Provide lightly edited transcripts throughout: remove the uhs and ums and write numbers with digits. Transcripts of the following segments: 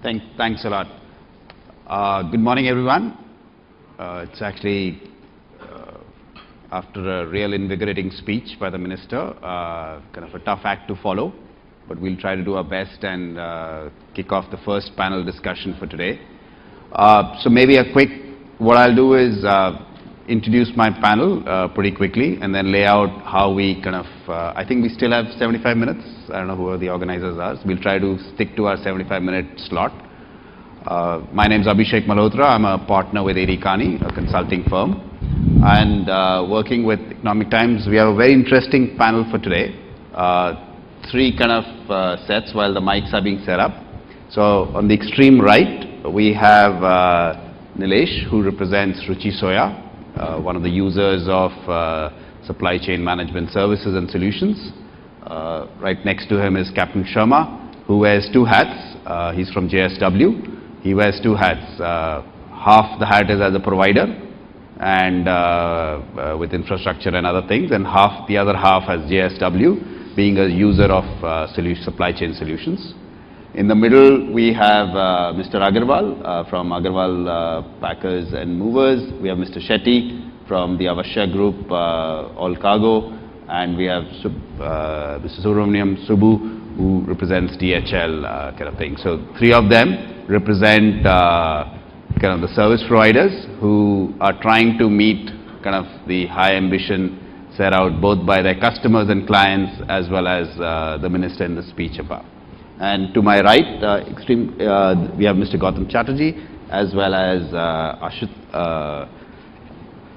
Thanks a lot. Good morning, everyone. It's actually after a real invigorating speech by the minister, kind of a tough act to follow, but we'll try to do our best and kick off the first panel discussion for today. So maybe what I'll do is introduce my panel pretty quickly and then lay out how we kind of, I think we still have 75 minutes. I don't know who the organizers are. So we'll try to stick to our 75-minute slot. My name is Abhishek Malhotra. I'm a partner with A.D. Kearney, a consulting firm. And working with Economic Times, we have a very interesting panel for today. Three kind of sets while the mics are being set up. So on the extreme right, we have Nilesh, who represents Ruchi Soya, one of the users of supply chain management services and solutions. Right next to him is Captain Sharma, who wears two hats. He's from JSW. He wears two hats. Half the hat is as a provider and with infrastructure and other things, and the other half as JSW, being a user of supply chain solutions. In the middle, we have Mr. Agarwal from Agarwal Packers and Movers. We have Mr. Shetty from the Avashya Group, All Cargo, and we have Mr. Subramaniam Subbu, who represents DHL kind of thing. So three of them represent kind of the service providers who are trying to meet kind of the high ambition set out both by their customers and clients as well as the minister in the speech above. And to my right, we have Mr. Gautam Chatterjee as well as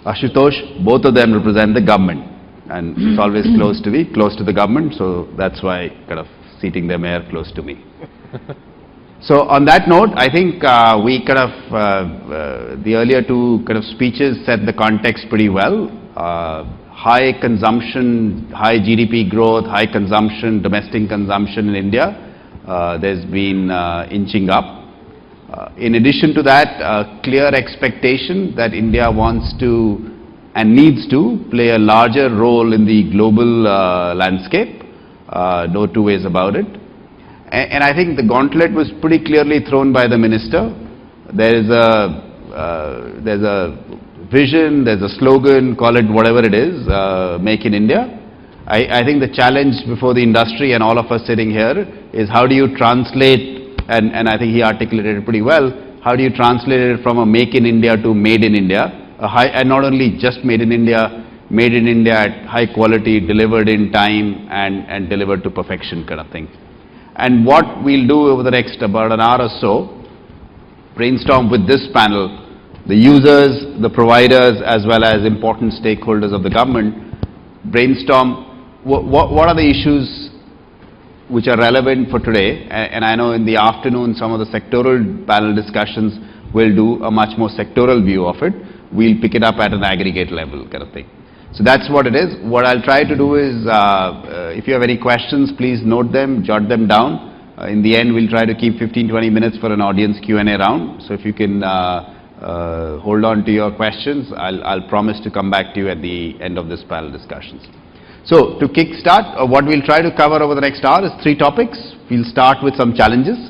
Ashutosh. Both of them represent the government, and it's always close to the government, so that's why kind of seating them here close to me. So on that note, I think we kind of, the earlier two kind of speeches set the context pretty well. High consumption, high GDP growth, high consumption, domestic consumption in India. There's been inching up. In addition to that, clear expectation that India wants to and needs to play a larger role in the global landscape. No two ways about it. And I think the gauntlet was pretty clearly thrown by the minister. There's a vision, there's a slogan, call it whatever it is, Make in India. I think the challenge before the industry and all of us sitting here is how do you translate, and I think he articulated it pretty well, how do you translate it from a Make in India to Made in India, and not only just Made in India at high quality, delivered in time and delivered to perfection kind of thing. And what we'll do over the next about an hour or so, brainstorm with this panel, the users, the providers, as well as important stakeholders of the government, brainstorm what are the issues which are relevant for today. And I know in the afternoon some of the sectoral panel discussions will do a much more sectoral view of it. We'll pick it up at an aggregate level kind of thing. So that's what it is. What I'll try to do is, if you have any questions, please note them, jot them down. In the end, we'll try to keep 15-20 minutes for an audience Q&A round. So if you can hold on to your questions, I'll promise to come back to you at the end of this panel discussions. So to kick start, what we'll try to cover over the next hour is three topics. We'll start with some challenges.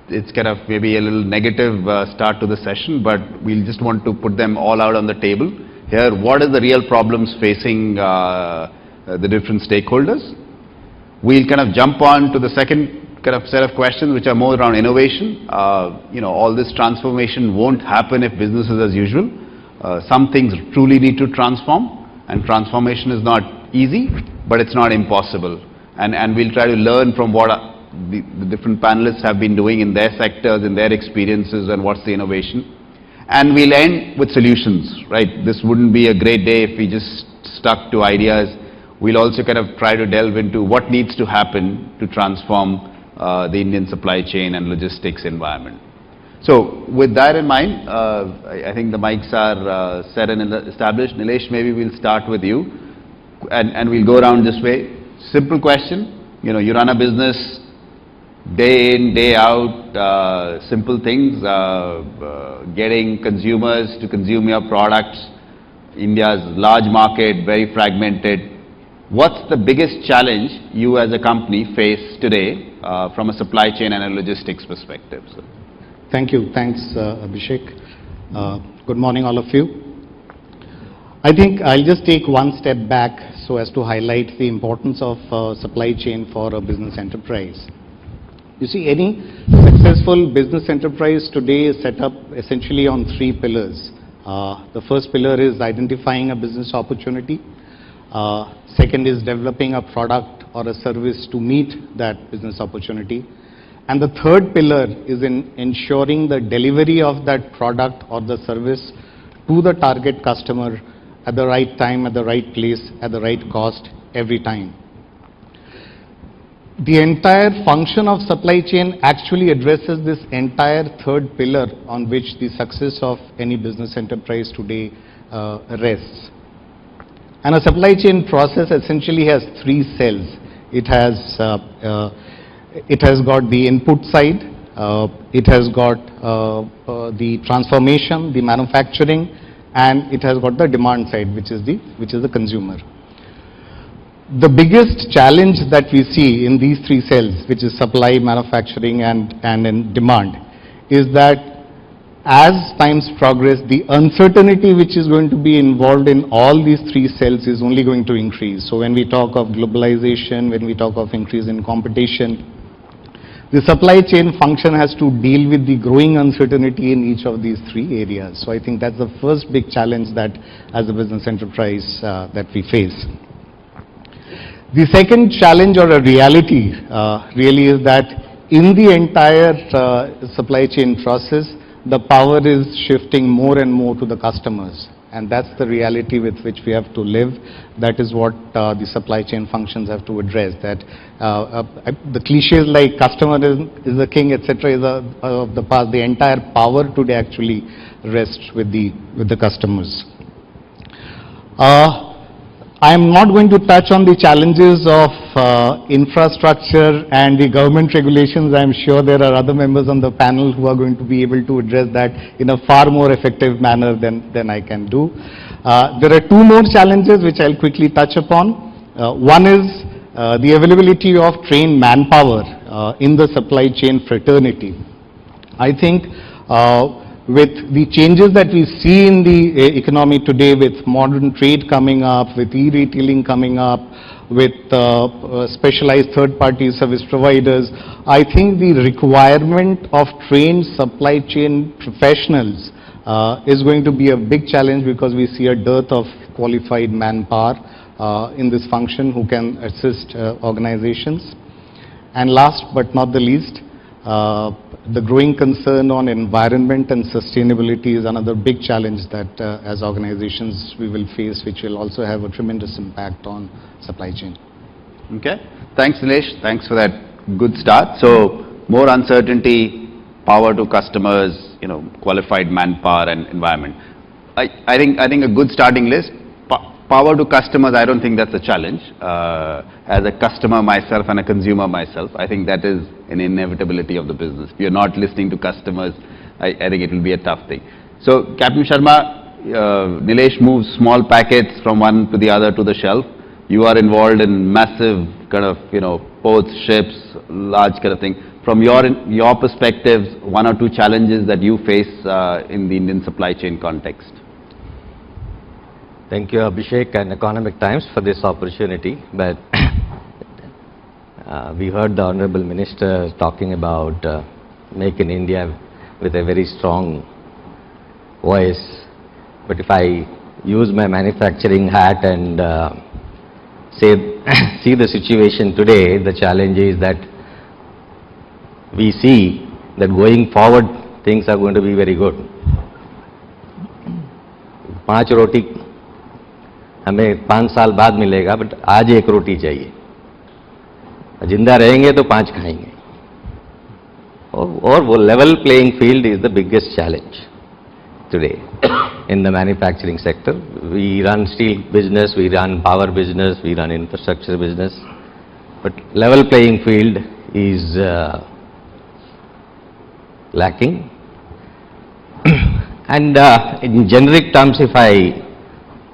It's kind of maybe a little negative start to the session, but we'll just want to put them all out on the table. Here, what are the real problems facing the different stakeholders? We'll kind of jump on to the second kind of set of questions, which are more around innovation. All this transformation won't happen if business is as usual. Some things truly need to transform, and transformation is not easy, but it's not impossible. And we'll try to learn from what the different panelists have been doing in their sectors, in their experiences, and what's the innovation. And we'll end with solutions, right? This wouldn't be a great day if we just stuck to ideas. We'll also kind of try to delve into what needs to happen to transform the Indian supply chain and logistics environment. So with that in mind, I think the mics are set and established. Nilesh, maybe we'll start with you and we'll go around this way. Simple question, you run a business day in, day out, simple things, getting consumers to consume your products. India's large market, very fragmented. what's the biggest challenge you as a company face today from a supply chain and a logistics perspective? So. Thank you. Thanks, Abhishek. Good morning, all of you. I think I'll just take one step back so as to highlight the importance of supply chain for a business enterprise. You see, any successful business enterprise today is set up essentially on three pillars. The first pillar is identifying a business opportunity. Second is developing a product or a service to meet that business opportunity. And the third pillar is in ensuring the delivery of that product or the service to the target customer at the right time, at the right place, at the right cost every time. The entire function of supply chain actually addresses this entire third pillar on which the success of any business enterprise today rests. And a supply chain process essentially has three cells. It has got the input side, it has got the transformation, the manufacturing, and it has got the demand side, which is the consumer. The biggest challenge that we see in these three cells, which is supply, manufacturing, and in demand, is that as times progress, the uncertainty which is going to be involved in all these three cells is only going to increase. So when we talk of globalization, when we talk of increase in competition, the supply chain function has to deal with the growing uncertainty in each of these three areas. So I think that's the first big challenge that as a business enterprise that we face. The second challenge or a reality really is that in the entire supply chain process, the power is shifting more and more to the customers. And that's the reality with which we have to live. That is what the supply chain functions have to address. That the cliches like customer is the king, etc., is of the past. The entire power today actually rests with the customers. I am not going to touch on the challenges of infrastructure and the government regulations. I am sure there are other members on the panel who are going to be able to address that in a far more effective manner than I can do. There are two more challenges which I'll quickly touch upon. One is the availability of trained manpower in the supply chain fraternity. I think with the changes that we see in the economy today, with modern trade coming up, with e-retailing coming up, with specialized third-party service providers, I think the requirement of trained supply chain professionals is going to be a big challenge, because we see a dearth of qualified manpower in this function who can assist organizations. And last but not the least, the growing concern on environment and sustainability is another big challenge that as organizations we will face, which will also have a tremendous impact on supply chain. Okay. Thanks, Nilesh. Thanks for that good start. So more uncertainty, power to customers, qualified manpower and environment. I think a good starting list. Power to customers, I don't think that's a challenge. As a customer myself and a consumer myself, I think that is an inevitability of the business. If you're not listening to customers, I think it will be a tough thing. So, Captain Sharma, Nilesh moves small packets from one to the other to the shelf. You are involved in massive kind of, ports, ships, large kind of thing. From your perspectives, one or two challenges that you face in the Indian supply chain context. Thank you, Abhishek and Economic Times, for this opportunity. But we heard the Honorable Minister talking about Make in India with a very strong voice. But if I use my manufacturing hat and see the situation today, the challenge is that we see that going forward things are going to be very good. 5 रोटी हमें 5 साल बाद मिलेगा, but आज 1 रोटी चाहिए. जिंदा रहेंगे तो 5 खाएंगे. और वो level playing field is the biggest challenge today in the manufacturing sector. We run steel business, we run power business, we run infrastructure business, but level playing field is lacking. And in generic terms, if I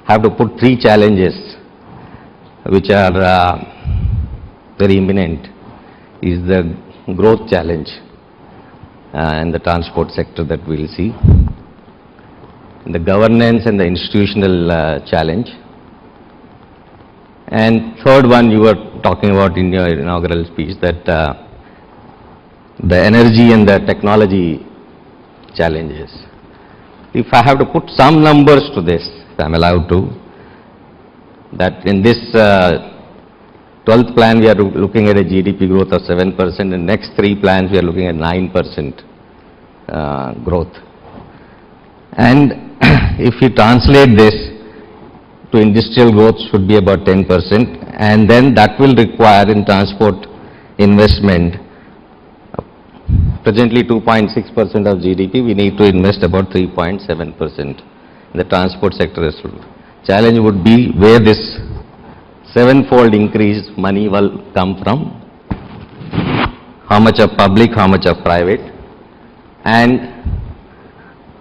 have to put 3 challenges, which are very imminent is the growth challenge in the transport sector that we will see, the governance and the institutional challenge, and third one you were talking about in your inaugural speech, that the energy and the technology challenges. If I have to put some numbers to this, if I'm allowed to, that in this 12th plan we are looking at a GDP growth of 7%, in the next 3 plans we are looking at 9% growth. And if we translate this to industrial growth should be about 10%, and then that will require in transport investment, presently 2.6% of GDP, we need to invest about 3.7% in the transport sector as well. Challenge would be where this 7-fold increase money will come from, how much of public, how much of private, and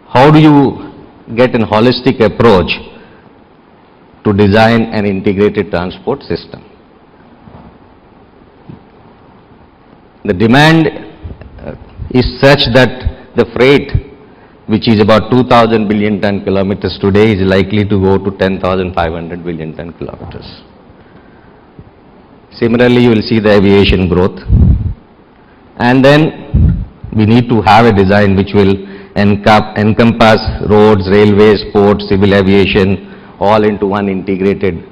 how do you get a holistic approach to design an integrated transport system. The demand is such that the freight, which is about 2,000 billion ton kilometers today, is likely to go to 10,500 billion ton kilometers. Similarly, you will see the aviation growth. And then we need to have a design which will encompass roads, railways, ports, civil aviation, all into one integrated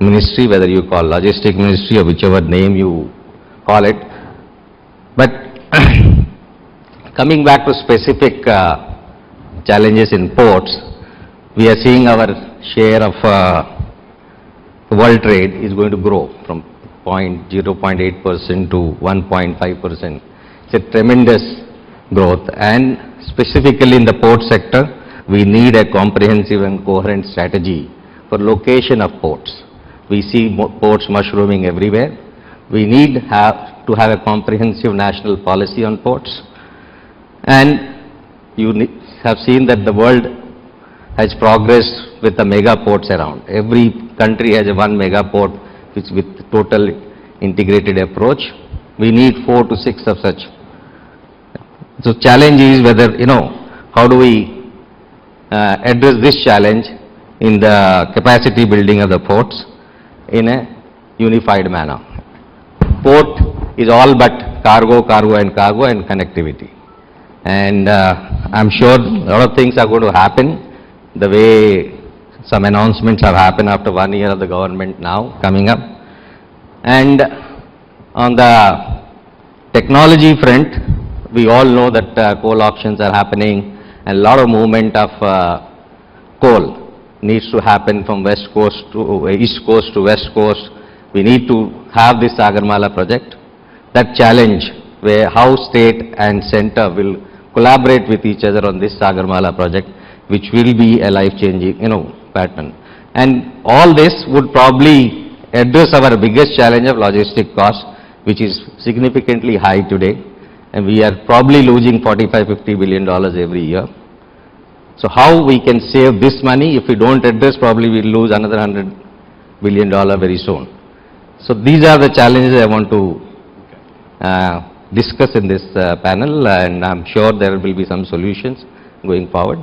ministry, whether you call logistic ministry or whichever name you call it. But coming back to specific challenges in ports, we are seeing our share of world trade is going to grow from 0.8% to 1.5%. It's a tremendous growth, and specifically in the port sector, we need a comprehensive and coherent strategy for location of ports. We see ports mushrooming everywhere. We need to have a comprehensive national policy on ports. And you have seen that the world has progressed with the mega ports around. Every country has one mega port which with total integrated approach. We need 4 to 6 of such. So challenge is whether, how do we address this challenge in the capacity building of the ports in a unified manner. Port is all but cargo and connectivity. And I'm sure a lot of things are going to happen the way some announcements have happened after 1 year of the government now coming up. And on the technology front, we all know that coal auctions are happening, and a lot of movement of coal needs to happen from east coast to west coast. We need to have this Sagarmala project. That challenge where how state and center will collaborate with each other on this Sagarmala project, which will be a life-changing, pattern. And all this would probably address our biggest challenge of logistic cost, which is significantly high today, and we are probably losing $45–50 billion every year. So how we can save this money? If we don't address, probably we'll lose another $100 billion very soon. So these are the challenges I want to discuss in this panel, and I'm sure there will be some solutions going forward.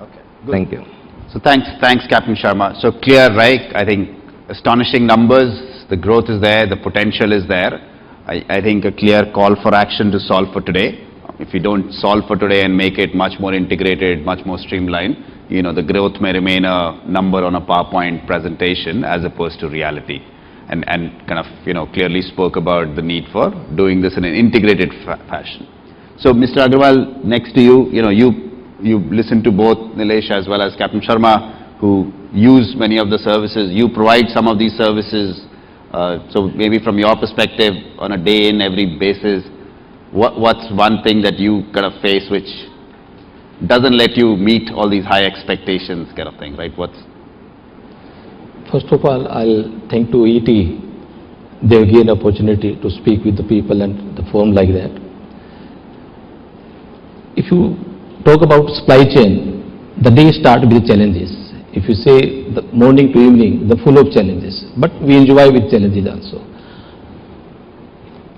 Okay, good. Thank you. So thanks Captain Sharma. So clear, right? I think astonishing numbers, the growth is there, the potential is there. I think a clear call for action to solve for today. If we don't solve for today and make it much more integrated, much more streamlined, the growth may remain a number on a PowerPoint presentation as opposed to reality. And kind of, clearly spoke about the need for doing this in an integrated fashion. So Mr. Agarwal, next to you, you listened to both Nilesh as well as Captain Sharma, who use many of the services. You provide some of these services. So maybe from your perspective, on a day in every basis, what's one thing that you kind of face which doesn't let you meet all these high expectations kind of thing, right? First of all, I'll thank to ET. They gave an opportunity to speak with the people and the forum like that. If you talk about supply chain, the day start with challenges. if you say the morning to evening, the full of challenges, but we enjoy with challenges also.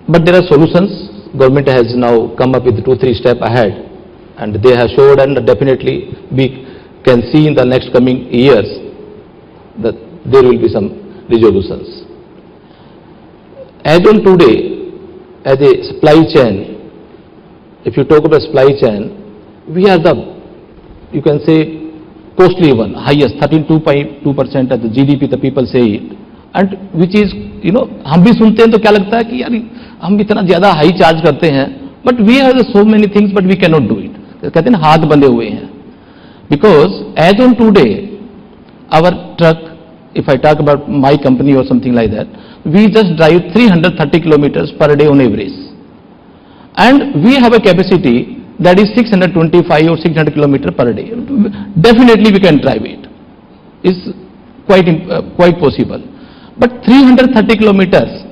But there are solutions. Government has now come up with 2-3 steps ahead, and they have showed, and definitely we can see in the next coming years that there will be some resolutions. As on today, as a supply chain, if you talk about supply chain, we are the, you can say, costly one, highest, 13.2% of the GDP, the people say it. And which is, हम भी सुनते हैं तो क्या लगता है कि यार हम इतना ज्यादा हाई चार्ज करते हैं, but we have so many things, but we cannot do it. कहते हैं हाथ बंधे हुए हैं. Because as on today, our truck, if I talk about my company or something like that, we just drive 330 kilometers per day on average. And we have a capacity that is 625 or 600 kilometers per day. Definitely we can drive it. It's quite possible. But 330 kilometers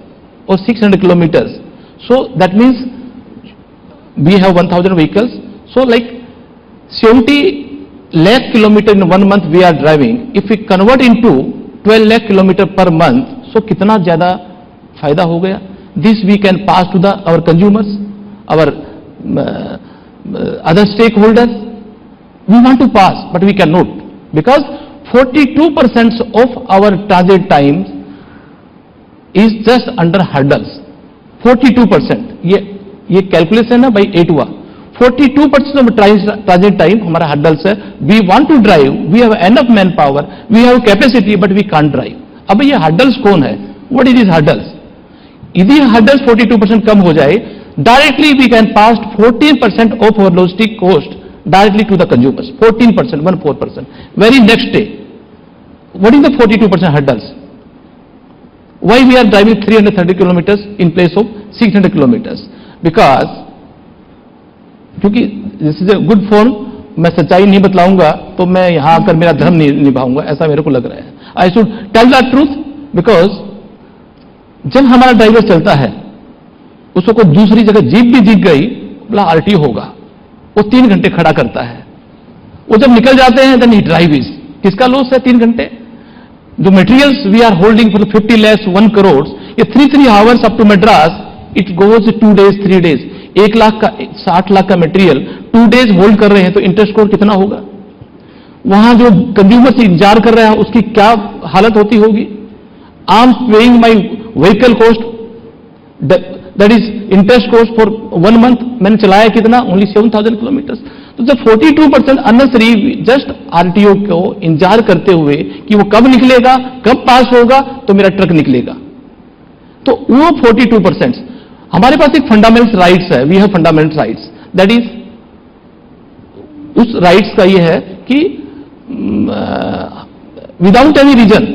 or 600 kilometers, so that means we have 1000 vehicles, so like 70 lakh kilometers in 1 month we are driving. If we convert into 12 lakh kilometers per month, so कितना ज़्यादा फायदा हो गया. This we can pass to our consumers, our other stakeholders. We want to pass, but we cannot, because 42% of our transit times is just under hurdles. 42%. ये calculation है by 8 हुआ. 42% of transit time हमारा hurdles है. We want to drive, we have enough manpower, we have capacity, but we can't drive. अब ये hurdles कौन है? What is these hurdles? यदि hurdles 42% कम हो जाए, directly we can pass 14% of our logistic cost directly to the consumers. 14%, 14%. Very next day. What is the 42% hurdles? Why we are driving 330 kilometers in place of 600 kilometers? Because, क्योंकि this is a good form, मैं सच्चाई नहीं बतलाऊंगा तो मैं यहाँ आकर मेरा धर्म नहीं निभाऊंगा, ऐसा मेरे को लग रहा है. I should tell the truth, because जब हमारा ड्राइवर चलता है, उसको कोई दूसरी जगह जीप भी दिख गई, बोला आरटीओ होगा, वो 3 घंटे खड़ा करता है. वो जब निकल जाते हैं, then he drives. किसका लॉस है 3 घंटे? जो materials we are holding for 50 lakhs 1 crore, ये 3 hours up to Madras, it goes 2 days 3 days. 1 लाख का 60 लाख का मटेरियल 2 days होल्ड कर रहे हैं, तो इंटरेस्ट कोस्ट कितना होगा? वहां जो कंज्यूमर से इंतजार कर रहा है उसकी क्या हालत होती होगी? I am paying my vehicle cost, that is interest cost for 1 month. मैंने चलाया कितना? Only 7000 kilometre. तो जब 42% अननेसेसरी जस्ट आरटीओ को इंतजार करते हुए कि वो कब निकलेगा, कब पास होगा तो मेरा ट्रक निकलेगा, तो वो 42%. हमारे पास एक फंडामेंटल राइट्स है, we have fundamental rights, that is, उस राइट्स का ये है कि without any reason,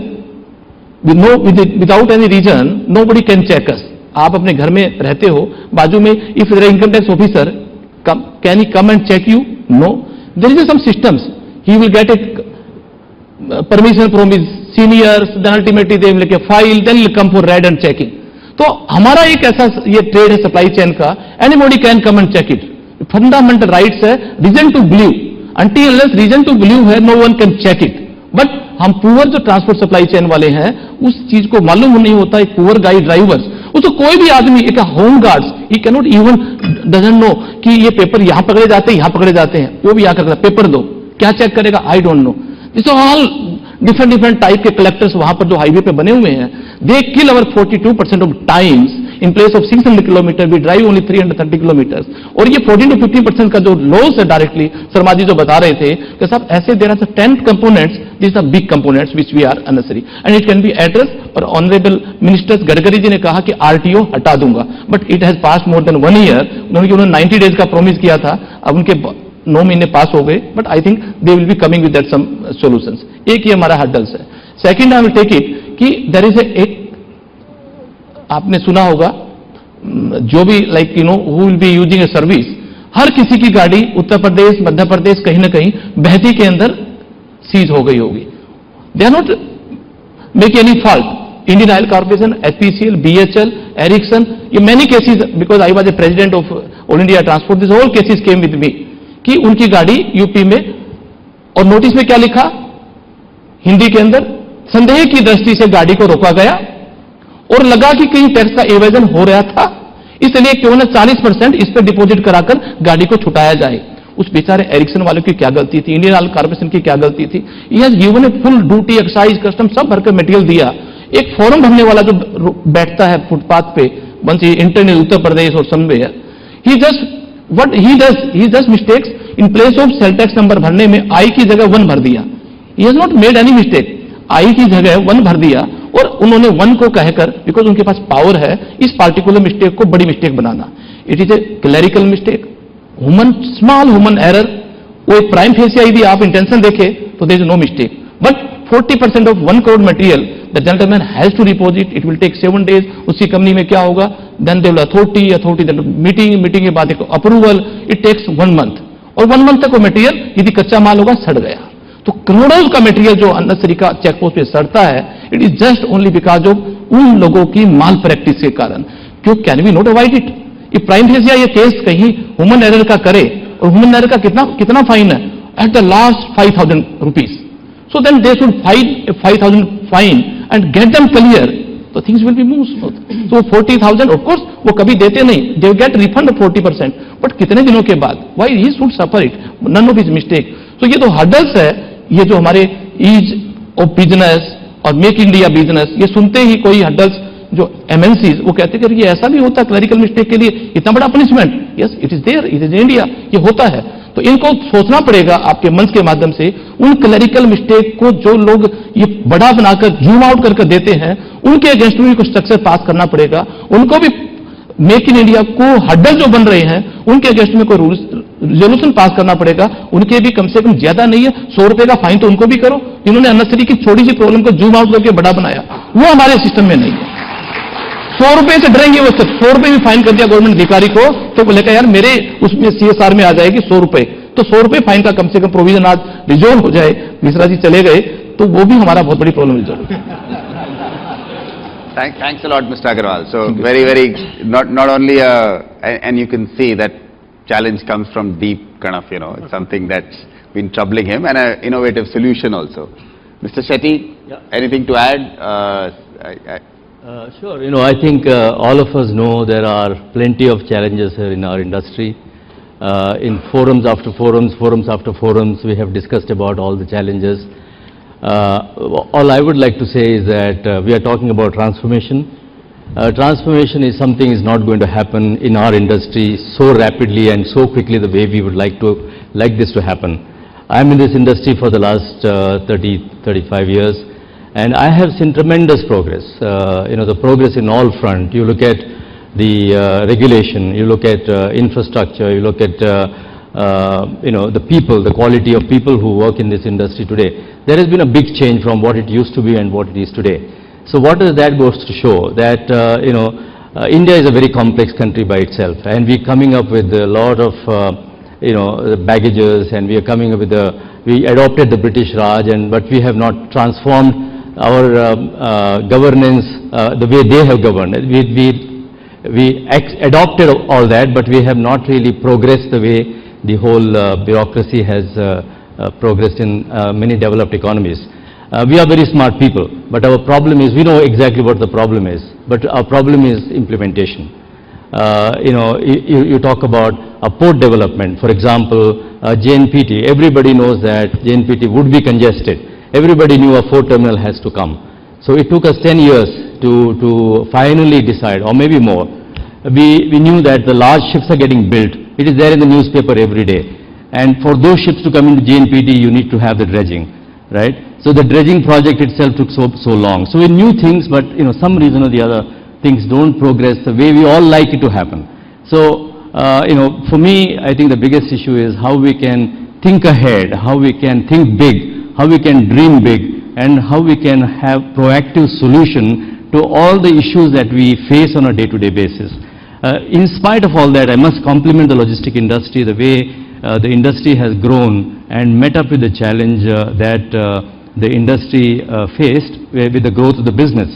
without any reason nobody can check us. आप अपने घर में रहते हो, बाजू में if there income tax officer can he come and check you? No. There is some systems. He will get a permission from his seniors, then ultimately they will make a file, then he'll come for raid and checking. तो हमारा एक ऐसा ये trade है supply chain का, anybody can come and check it. Fundamental rights है, reason to believe. Until unless reason to believe है, no one can check it. But हम पुअर जो ट्रांसपोर्ट सप्लाई चेन वाले हैं, उस चीज को मालूम नहीं होता. एक पुअर गाइड ड्राइवर्स, उसको कोई भी आदमी, एक home guards, he can not even doesn't know कि ये पेपर यहां पकड़े जाते हैं, यहां पकड़े जाते हैं, वो भी यहां करता, पेपर दो, क्या चेक करेगा? I don't know. This all different type के कलेक्टर्स वहां पर जो हाईवे पे बने हुए हैं, they kill our 42% of times. In place of 600 kilometre we drive only 330 kilometre. और ये 14 to 15% का जो लॉस है डायरेक्टली, शर्मा जी जो बता रहे थे कि साहब ऐसे there are 10 components, this are big components which we are unnecessary and it can be address. और ऑनरेबल मिनिस्टर गडकरी जी ने कहा कि आरटीओ हटा दूंगा, but it has pass more than 1 year. उन्होंने 90 days का प्रॉमिस किया था, अब उनके 9 महीने पास हो गए, but I think they will be coming with that some solutions. एक ये हमारा हर्डल्स है. Second I will take it कि देयर इज एक, आपने सुना होगा, जो भी like who will be using a service, हर किसी की गाड़ी उत्तर प्रदेश, मध्य प्रदेश, कहीं ना कहीं बहती के अंदर सीज हो गई होगी. They are not make any fault. Indian Oil Corporation, HPCL, BHL, Ericsson, ये many cases, because I was a president of All India transport, this all cases came with me कि उनकी गाड़ी यूपी में, और notice में क्या लिखा? हिंदी के अंदर संदेह की दृष्टि से गाड़ी को रोका गया और लगा कि कहीं टैक्स का एवेजन हो रहा था, इसलिए क्यों ना 40% इस पे डिपॉजिट कराकर गाड़ी को छुटाया जाए। उस बेचारे एरिक्सन वालों की क्या गलती थी, इंडियन ऑयल कॉर्पोरेशन की क्या गलती थी? ये given a full duty, excise, custom सब भरकर मटेरियल दिया। एक फॉर्म भरने वाला जो बैठता है फुटपाथ पे, वंस इंटरनेट उत्तर प्रदेश और somewhere, he just mistakes in place of sale tax number भरने में आई की जगह 1 भर दिया। He has not made any mistake, I की जगह 1 भर दिया और उन्होंने 1 को कहकर, बिकॉज उनके पास पावर है इस पार्टिकुलर मिस्टेक को बड़ी मिस्टेक बनाना। It is a clerical mistake, small human error. वो एक प्राइम फेसिया यदि आप इंटेंशन देखें तो there is no mistake, but 40% of 1 crore material the gentleman has to deposit, it will take 7 days। उसकी कंपनी में क्या होगा, then they will authority meeting के बाद एक अप्रूवल, इट टेक्स 1 month, और 1 month तक वो मटेरियल यदि कच्चा माल होगा सड़ गया। तो करोड़ों का मटेरियल जो अननेसेसरी का चेकपोस्ट पे सड़ता है, it is just only because of उन लोगों की माल प्रैक्टिस के कारण। क्यों, can we not avoid it? ये प्राइम फेसिया ये केस कहीं ह्यूमन एरर का करे, और ह्यूमन एरर का कितना फाइन है, at the last 5,000 rupees। So then they should file a 5,000 fine and get them clear, so things will be more smooth. So 40,000 of course वो कभी देते नहीं, they will get refund of 40%, but कितने दिनों के बाद? Why he should suffer it? None of his mistake. So ये तो hurdles है, ये जो हमारे ease of business और मेक इंडिया बिजनेस, ये सुनते ही कोई हर्डल्स जो MNCs वो कहते हैं कि ये ऐसा भी होता है क्लरिकल मिस्टेक के लिए इतना बड़ा punishment? Yes, it is there, it is India, ये होता है। तो इनको सोचना पड़ेगा आपके मंच के माध्यम से, उन क्लरिकल मिस्टेक को जो लोग ये बड़ा बनाकर जूम आउट करके देते हैं, उनके अगेंस्ट में भी कुछ स्ट्रक्चर पास करना पड़ेगा। उनको भी मेक इन इंडिया को हड्डल जो बन रहे हैं उनके अगेंस्ट में कोई रूल्स रेजोल्यूशन पास करना पड़ेगा। उनके भी कम से कम ज्यादा नहीं है, 100 रुपए का फाइन तो उनको भी करो, जिन्होंने अननेसेसरी की छोटी सी प्रॉब्लम को जूम आउट करके बड़ा बनाया, वो हमारे सिस्टम में नहीं है। 100 रुपए से डरेंगे वो, 100 रुपए भी फाइन कर दिया गवर्नमेंट अधिकारी को तो बोले यार मेरे उसमें CSR में आ जाएगी 100 रुपए, तो 100 रुपए फाइन का कम से कम प्रोविजन आज रिजोल्व हो जाए। मिश्रा जी चले गए तो वो भी हमारा बहुत बड़ी problem resolve. Thanks a lot, Mr. Agarwal. So very, not only, and you can see that challenge comes from deep kind of, it's something that's been troubling him, and an innovative solution also. Mr. Shetty, anything to add? Sure, I think all of us know there are plenty of challenges here in our industry. In forums after forums, we have discussed about all the challenges. All I would like to say is that we are talking about transformation. Transformation is something is not going to happen in our industry so rapidly and so quickly the way we would like this to happen. I am in this industry for the last 35 years, and I have seen tremendous progress. The progress in all front. You look at the regulation, you look at infrastructure, you look at the people, the quality of people who work in this industry today. There has been a big change from what it used to be and what it is today. So what does that goes to show? That India is a very complex country by itself, and we're coming up with a lot of baggages, and we are coming up with we adopted the British Raj, but we have not transformed our governance the way they have governed. We adopted all that, but we have not really progressed the way the whole bureaucracy has progressed in many developed economies. We are very smart people, but our problem is, we know exactly what the problem is, but our problem is implementation. You talk about a port development, for example, JNPT. Everybody knows that JNPT would be congested. Everybody knew a port terminal has to come. So it took us 10 years to finally decide, or maybe more. We knew that the large ships are getting built. It is there in the newspaper every day. And for those ships to come into JNPT, you need to have the dredging, right? So the dredging project itself took so long. So we knew things, but some reason or the other, things don't progress the way we all like it to happen. So, for me, I think the biggest issue is how we can think ahead, how we can think big, how we can dream big, and how we can have proactive solution to all the issues that we face on a day-to-day basis. In spite of all that, I must compliment the logistic industry, the way the industry has grown and met up with the challenge that the industry faced with the growth of the business.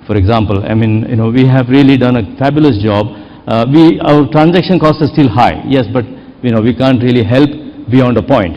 For example, we have really done a fabulous job. Our transaction costs are still high, yes, but we can't really help beyond a point.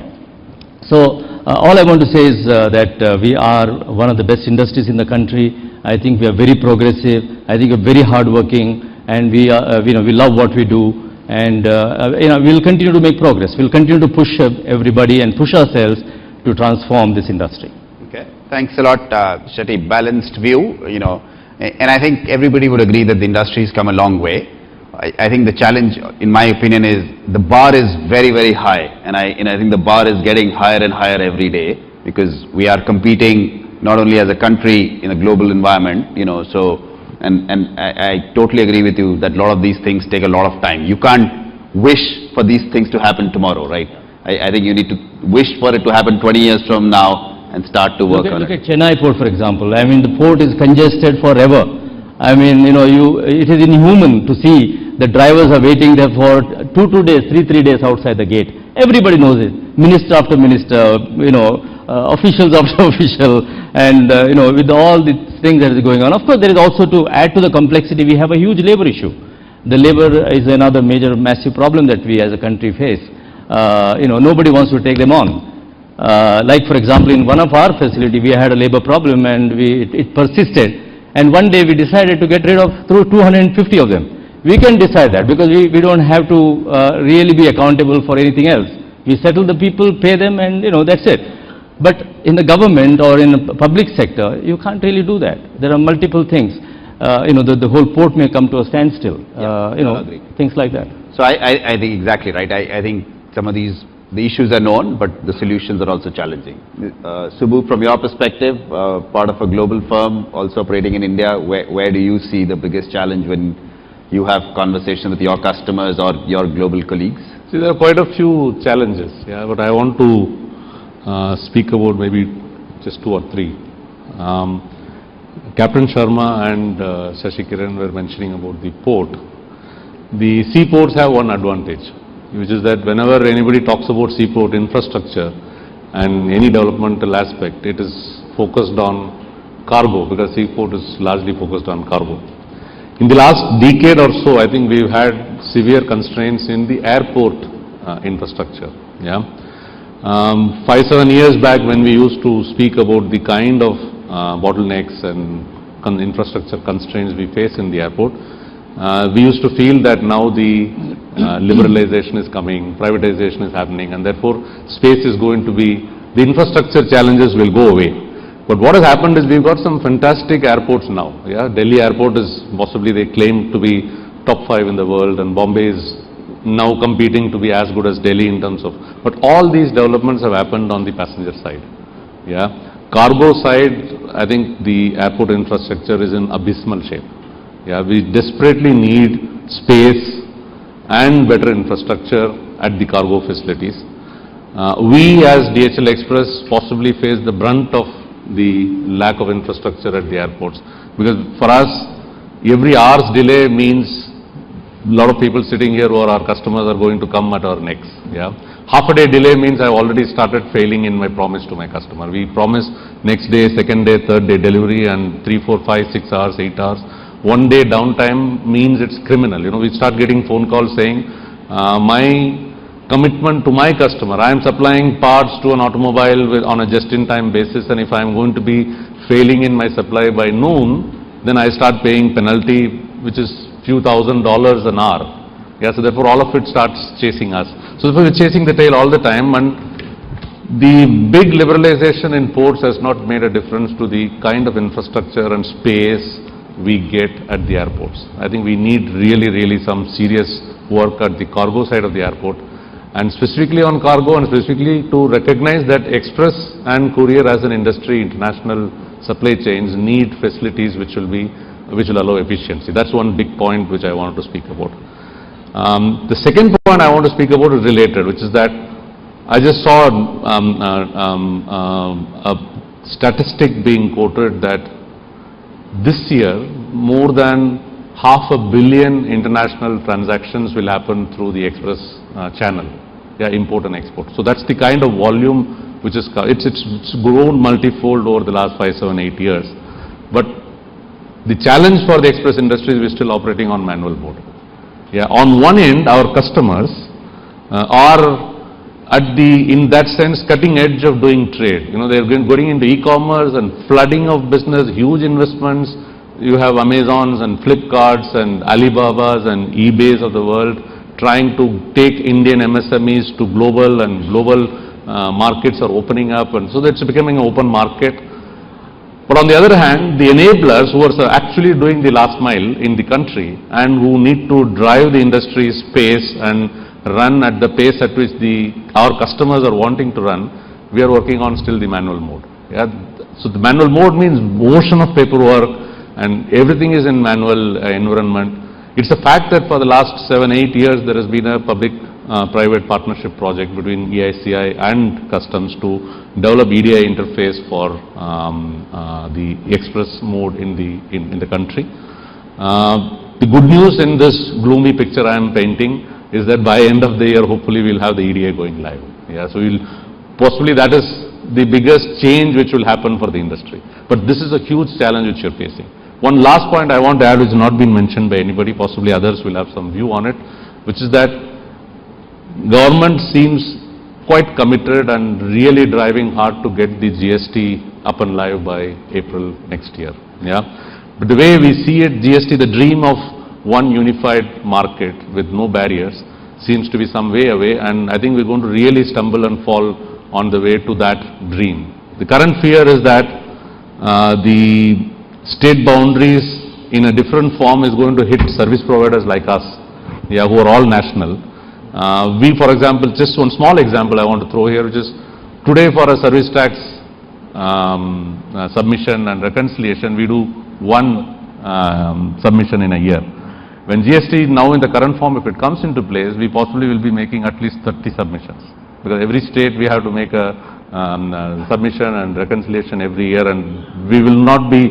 So all I want to say is that we are one of the best industries in the country. I think we are very progressive. I think we're very hardworking, and we are, we love what we do. And we'll continue to make progress. We'll continue to push everybody and push ourselves to transform this industry. Okay, thanks a lot, Shetty. Balanced view, and I think everybody would agree that the industry has come a long way. I think the challenge, in my opinion, is the bar is very, very high, and I think the bar is getting higher and higher every day, because we are competing not only as a country in a global environment, so, and I totally agree with you that a lot of these things take a lot of time. You can't wish for these things to happen tomorrow, right? I think you need to wish for it to happen 20 years from now and start to work on it. Look at Chennai port, for example. I mean, the port is congested forever. I mean, it is inhuman to see the drivers are waiting there for 2 days, 3 days outside the gate. Everybody knows it. Minister after minister, officials after official, and with all the things that is going on. Of course, there is also, to add to the complexity, we have a huge labor issue. The labor is another major, massive problem that we as a country face. Nobody wants to take them on. Like, for example, in one of our facility, we had a labor problem, and it persisted. And one day we decided to get rid of 250 of them. We can decide that, because we don't have to really be accountable for anything else. We settle the people, pay them, and that's it. But in the government or in the public sector, you can't really do that. There are multiple things. The whole port may come to a standstill. Things like that. So I think exactly right. I think some of the issues are known, but the solutions are also challenging. Subbu, from your perspective, part of a global firm also operating in India, where do you see the biggest challenge when you have conversation with your customers or your global colleagues? See, there are quite a few challenges, but I want to speak about maybe just 2 or 3. Captain Sharma and Shashi Kiran were mentioning about the port. The seaports have one advantage, which is that whenever anybody talks about seaport infrastructure and any developmental aspect, it is focused on cargo, because seaport is largely focused on cargo. In the last decade or so, I think we've had severe constraints in the airport infrastructure. 5-7 years back, when we used to speak about the kind of bottlenecks and infrastructure constraints we face in the airport, we used to feel that now the liberalization is coming, privatization is happening, and therefore space is going to be, the infrastructure challenges will go away. But what has happened is we've got some fantastic airports now. Delhi airport is possibly, they claim to be top 5 in the world, and Bombay is now competing to be as good as Delhi in terms of, but all these developments have happened on the passenger side. Cargo side, I think the airport infrastructure is in abysmal shape. We desperately need space and better infrastructure at the cargo facilities. We as DHL Express possibly face the brunt of the lack of infrastructure at the airports, because for us, every hour's delay means a lot of people sitting here who are our customers are going to come at our necks. Half a day delay means I've already started failing in my promise to my customer. We promise next day, second day, third day delivery, and 3, 4, 5, 6 hours, 8 hours. 1 day downtime means it's criminal. We start getting phone calls saying, my commitment to my customer, I am supplying parts to an automobile on a just-in-time basis, and if I am going to be failing in my supply by noon, then I start paying penalty, which is few $1,000s an hour. So therefore all of it starts chasing us. So therefore we're chasing the tail all the time, and the big liberalization in ports has not made a difference to the kind of infrastructure and space we get at the airports. I think we need really some serious work at the cargo side of the airport, and specifically on cargo, and specifically to recognize that express and courier as an industry, international supply chains need facilities which will allow efficiency. That's one big point which I wanted to speak about. The second point I want to speak about is related, which is that I just saw a statistic being quoted that this year more than 500 million international transactions will happen through the express channel, import and export. So that's the kind of volume which is, it's grown multifold over the last 5, 7, 8 years. But the challenge for the express industry is we're still operating on manual mode. On one end, our customers are in that sense, cutting edge of doing trade. You know, they're going into e-commerce and flooding of business, huge investments. You have Amazons and Flipkarts and Alibabas and eBays of the world trying to take Indian MSMEs to global, and global markets are opening up, and so that's becoming an open market. But on the other hand, the enablers who are actually doing the last mile in the country and who need to drive the industry's pace and run at the pace at which our customers are wanting to run, we are working on still the manual mode. Yeah? So the manual mode means ocean of paperwork and everything is in manual environment. It's a fact that for the last 7-8 years there has been a public-private partnership project between EICI and Customs to develop EDI interface for the express mode in the country. The good news in this gloomy picture I am painting is that by end of the year, hopefully we'll have the EDI going live. Yeah, so possibly that is the biggest change which will happen for the industry. But this is a huge challenge which you're facing. One last point I want to add, which has not been mentioned by anybody, possibly others will have some view on it, which is that government seems quite committed and really driving hard to get the GST up and live by April next year. Yeah, but the way we see it, GST, the dream of one unified market with no barriers, seems to be some way away, and I think we're going to really stumble and fall on the way to that dream. The current fear is that the state boundaries in a different form is going to hit service providers like us, yeah, who are all national. We, for example, just one small example I want to throw here, which is today for a service tax submission and reconciliation, we do one submission in a year. When GST now in the current form, if it comes into place, we possibly will be making at least 30 submissions, because every state we have to make a submission and reconciliation every year, and we will not be,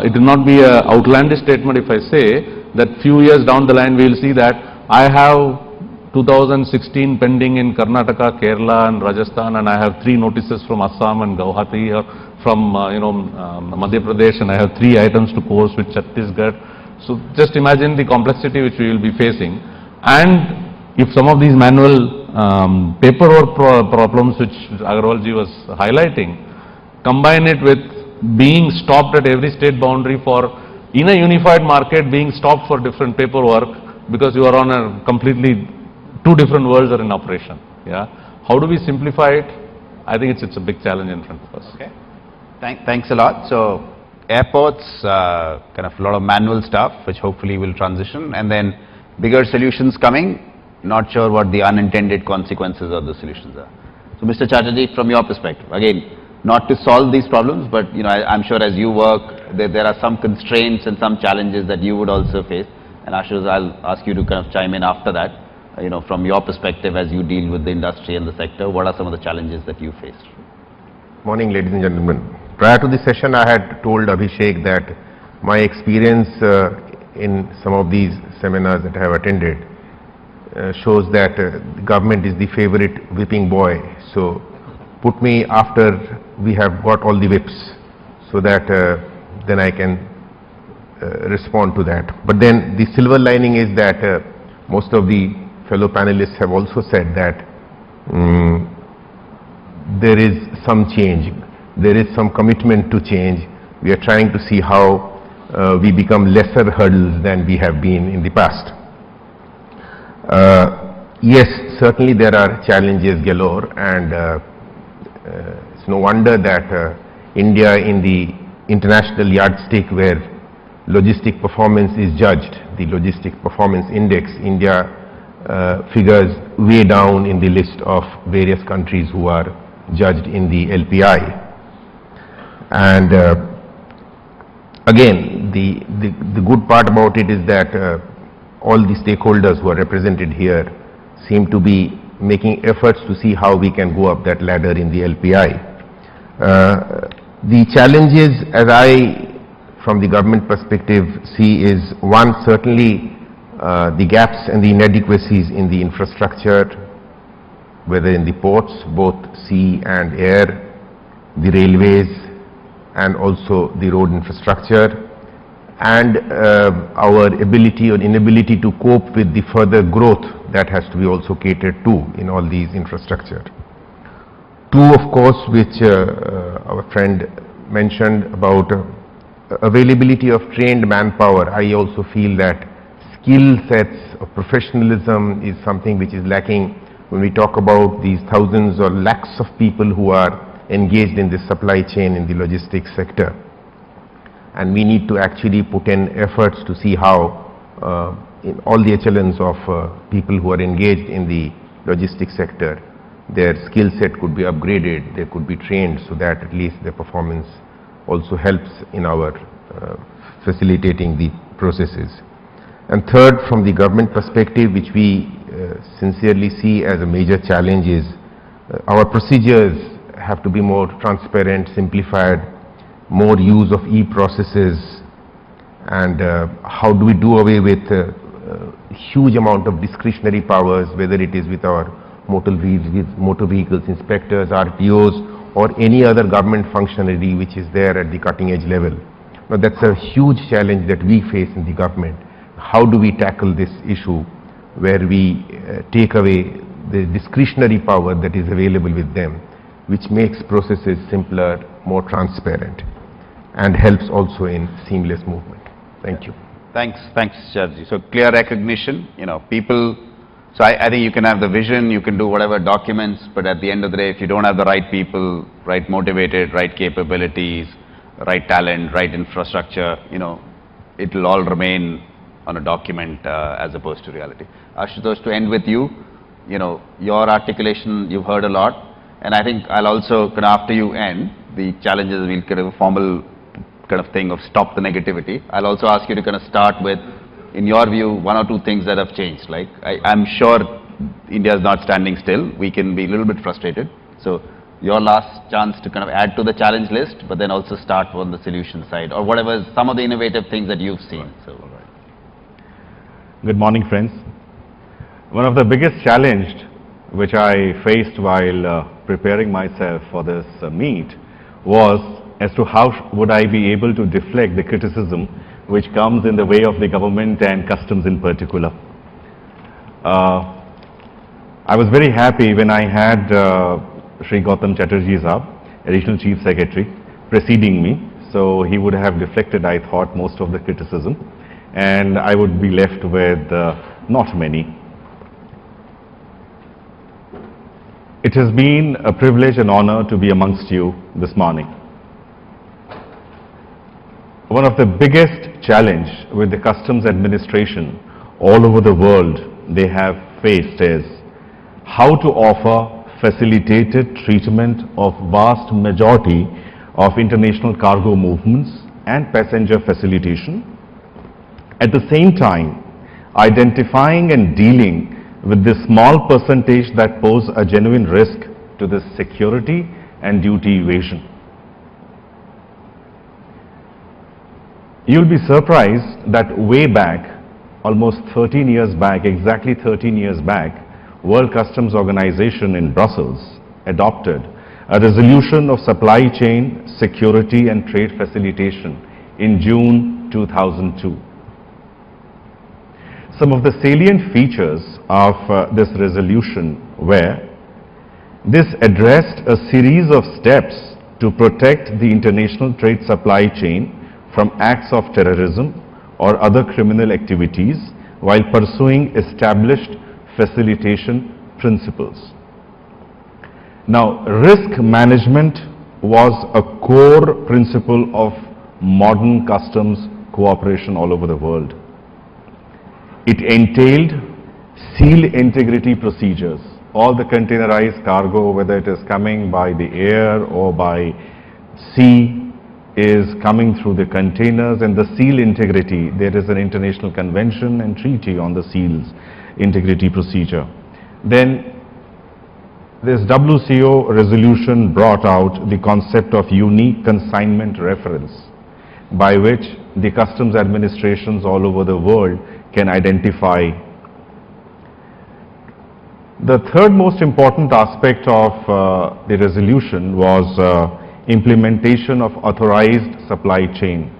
it will not be an outlandish statement if I say that few years down the line we will see that I have 2016 pending in Karnataka, Kerala and Rajasthan, and I have 3 notices from Assam and Guwahati, or from Madhya Pradesh, and I have 3 items to course with Chhattisgarh. So just imagine the complexity which we will be facing, and if some of these manual paperwork problems which Agarwalji was highlighting, combine it with being stopped at every state boundary for, in a unified market, being stopped for different paperwork because you are on a completely 2 different worlds are in operation. Yeah, how do we simplify it? I think it's a big challenge in front of us. Okay, thanks a lot. So airports, kind of a lot of manual stuff, which hopefully will transition, and then bigger solutions coming. Not sure what the unintended consequences of the solutions are. So, Mr. Chatterjee, from your perspective, again, not to solve these problems, but I'm sure as you work, there are some constraints and some challenges that you would also face. And Ashutosh, I'll ask you to kind of chime in after that. From your perspective, as you deal with the industry and the sector, what are some of the challenges that you faced? Morning, ladies and gentlemen. Prior to the session, I had told Abhishek that my experience in some of these seminars that I have attended shows that the government is the favorite whipping boy. So put me after we have got all the whips, so that then I can respond to that. But then the silver lining is that most of the fellow panelists have also said that there is some change, there is some commitment to change. We are trying to see how we become lesser hurdles than we have been in the past. Yes, certainly there are challenges galore, and it's no wonder that India, in the international yardstick where logistic performance is judged, the logistic performance index, India figures way down in the list of various countries who are judged in the LPI. And again, the good part about it is that all the stakeholders who are represented here seem to be making efforts to see how we can go up that ladder in the LPI. The challenges, as I, from the government perspective, see is, one, certainly the gaps and the inadequacies in the infrastructure, whether in the ports, both sea and air, the railways, and also the road infrastructure, and our ability or inability to cope with the further growth that has to be also catered to in all these infrastructure. Two, of course, which our friend mentioned about availability of trained manpower. I also feel that skill sets of professionalism is something which is lacking when we talk about these thousands or lakhs of people who are engaged in this supply chain in the logistics sector. And we need to actually put in efforts to see how in all the echelons of people who are engaged in the logistics sector, their skill set could be upgraded, they could be trained so that at least their performance also helps in our facilitating the processes. And third, from the government perspective, which we sincerely see as a major challenge, is our procedures have to be more transparent, simplified, more use of e-processes, and how do we do away with huge amount of discretionary powers, whether it is with our motor vehicles inspectors, RTOs, or any other government functionary which is there at the cutting edge level. Now that's a huge challenge that we face in the government. How do we tackle this issue where we take away the discretionary power that is available with them, which makes processes simpler, more transparent, and helps also in seamless movement. Thank you. Thanks, Sharji. So clear recognition, people, so I think you can have the vision, you can do whatever documents, but at the end of the day, if you don't have the right people, right motivated, right capabilities, right talent, right infrastructure, it will all remain on a document as opposed to reality. Ashutosh, to end with you, your articulation, you've heard a lot, and I think I'll also, after you end, the challenges, we'll kind of a formal kind of thing of stop the negativity. I'll also ask you to kind of start with, in your view, one or two things that have changed. Like, I'm sure India is not standing still. We can be a little bit frustrated. So your last chance to kind of add to the challenge list, but then also start on the solution side, or whatever, some of the innovative things that you've seen. So. Good morning, friends. One of the biggest challenges which I faced while preparing myself for this meet was as to how would I be able to deflect the criticism which comes in the way of the government and customs in particular. I was very happy when I had Shri Gautam Chatterjee Saab, Additional Chief Secretary, preceding me. So he would have deflected, I thought, most of the criticism, and I would be left with not many. It has been a privilege and honor to be amongst you this morning. One of the biggest challenge with the customs administration all over the world they have faced is how to offer facilitated treatment of vast majority of international cargo movements and passenger facilitation. At the same time, identifying and dealing with this small percentage that pose a genuine risk to the security and duty evasion. You'll be surprised that way back, almost 13 years back, exactly 13 years back, World Customs Organization in Brussels adopted a resolution of supply chain security and trade facilitation in June 2002. Some of the salient features of this resolution were: this addressed a series of steps to protect the international trade supply chain from acts of terrorism or other criminal activities while pursuing established facilitation principles. Now, risk management was a core principle of modern customs cooperation all over the world. It entailed seal integrity procedures. All the containerized cargo, whether it is coming by the air or by sea, is coming through the containers, and the seal integrity, there is an international convention and treaty on the seals integrity procedure. Then this WCO resolution brought out the concept of unique consignment reference, by which the customs administrations all over the world can identify. The third most important aspect of the resolution was implementation of authorized supply chain.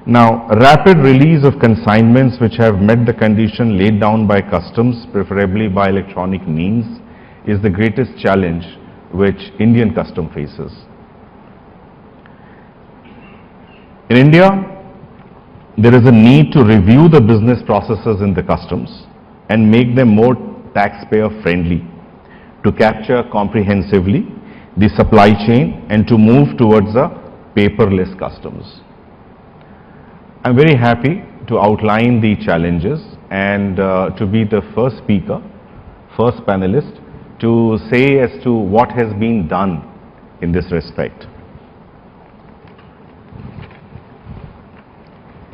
Now, rapid release of consignments which have met the condition laid down by customs, preferably by electronic means, is the greatest challenge which Indian custom faces. In India, there is a need to review the business processes in the customs and make them more taxpayer friendly, to capture comprehensively the supply chain and to move towards a paperless customs. I'm very happy to outline the challenges and to be the first speaker, first panelist to say as to what has been done in this respect.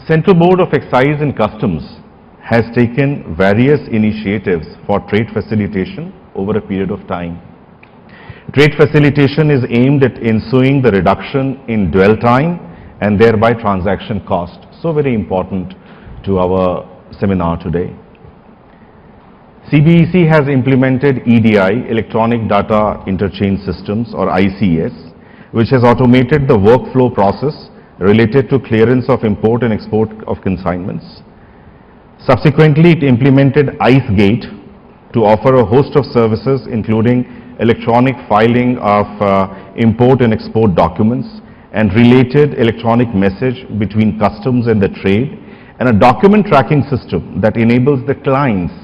Central Board of Excise and Customs has taken various initiatives for trade facilitation over a period of time. Trade facilitation is aimed at ensuing the reduction in dwell time and thereby transaction cost. So very important to our seminar today. CBEC has implemented EDI, Electronic Data Interchange Systems, or ICS, which has automated the workflow process related to clearance of import and export of consignments. Subsequently, it implemented IceGate to offer a host of services including electronic filing of import and export documents and related electronic message between customs and the trade, and a document tracking system that enables the clients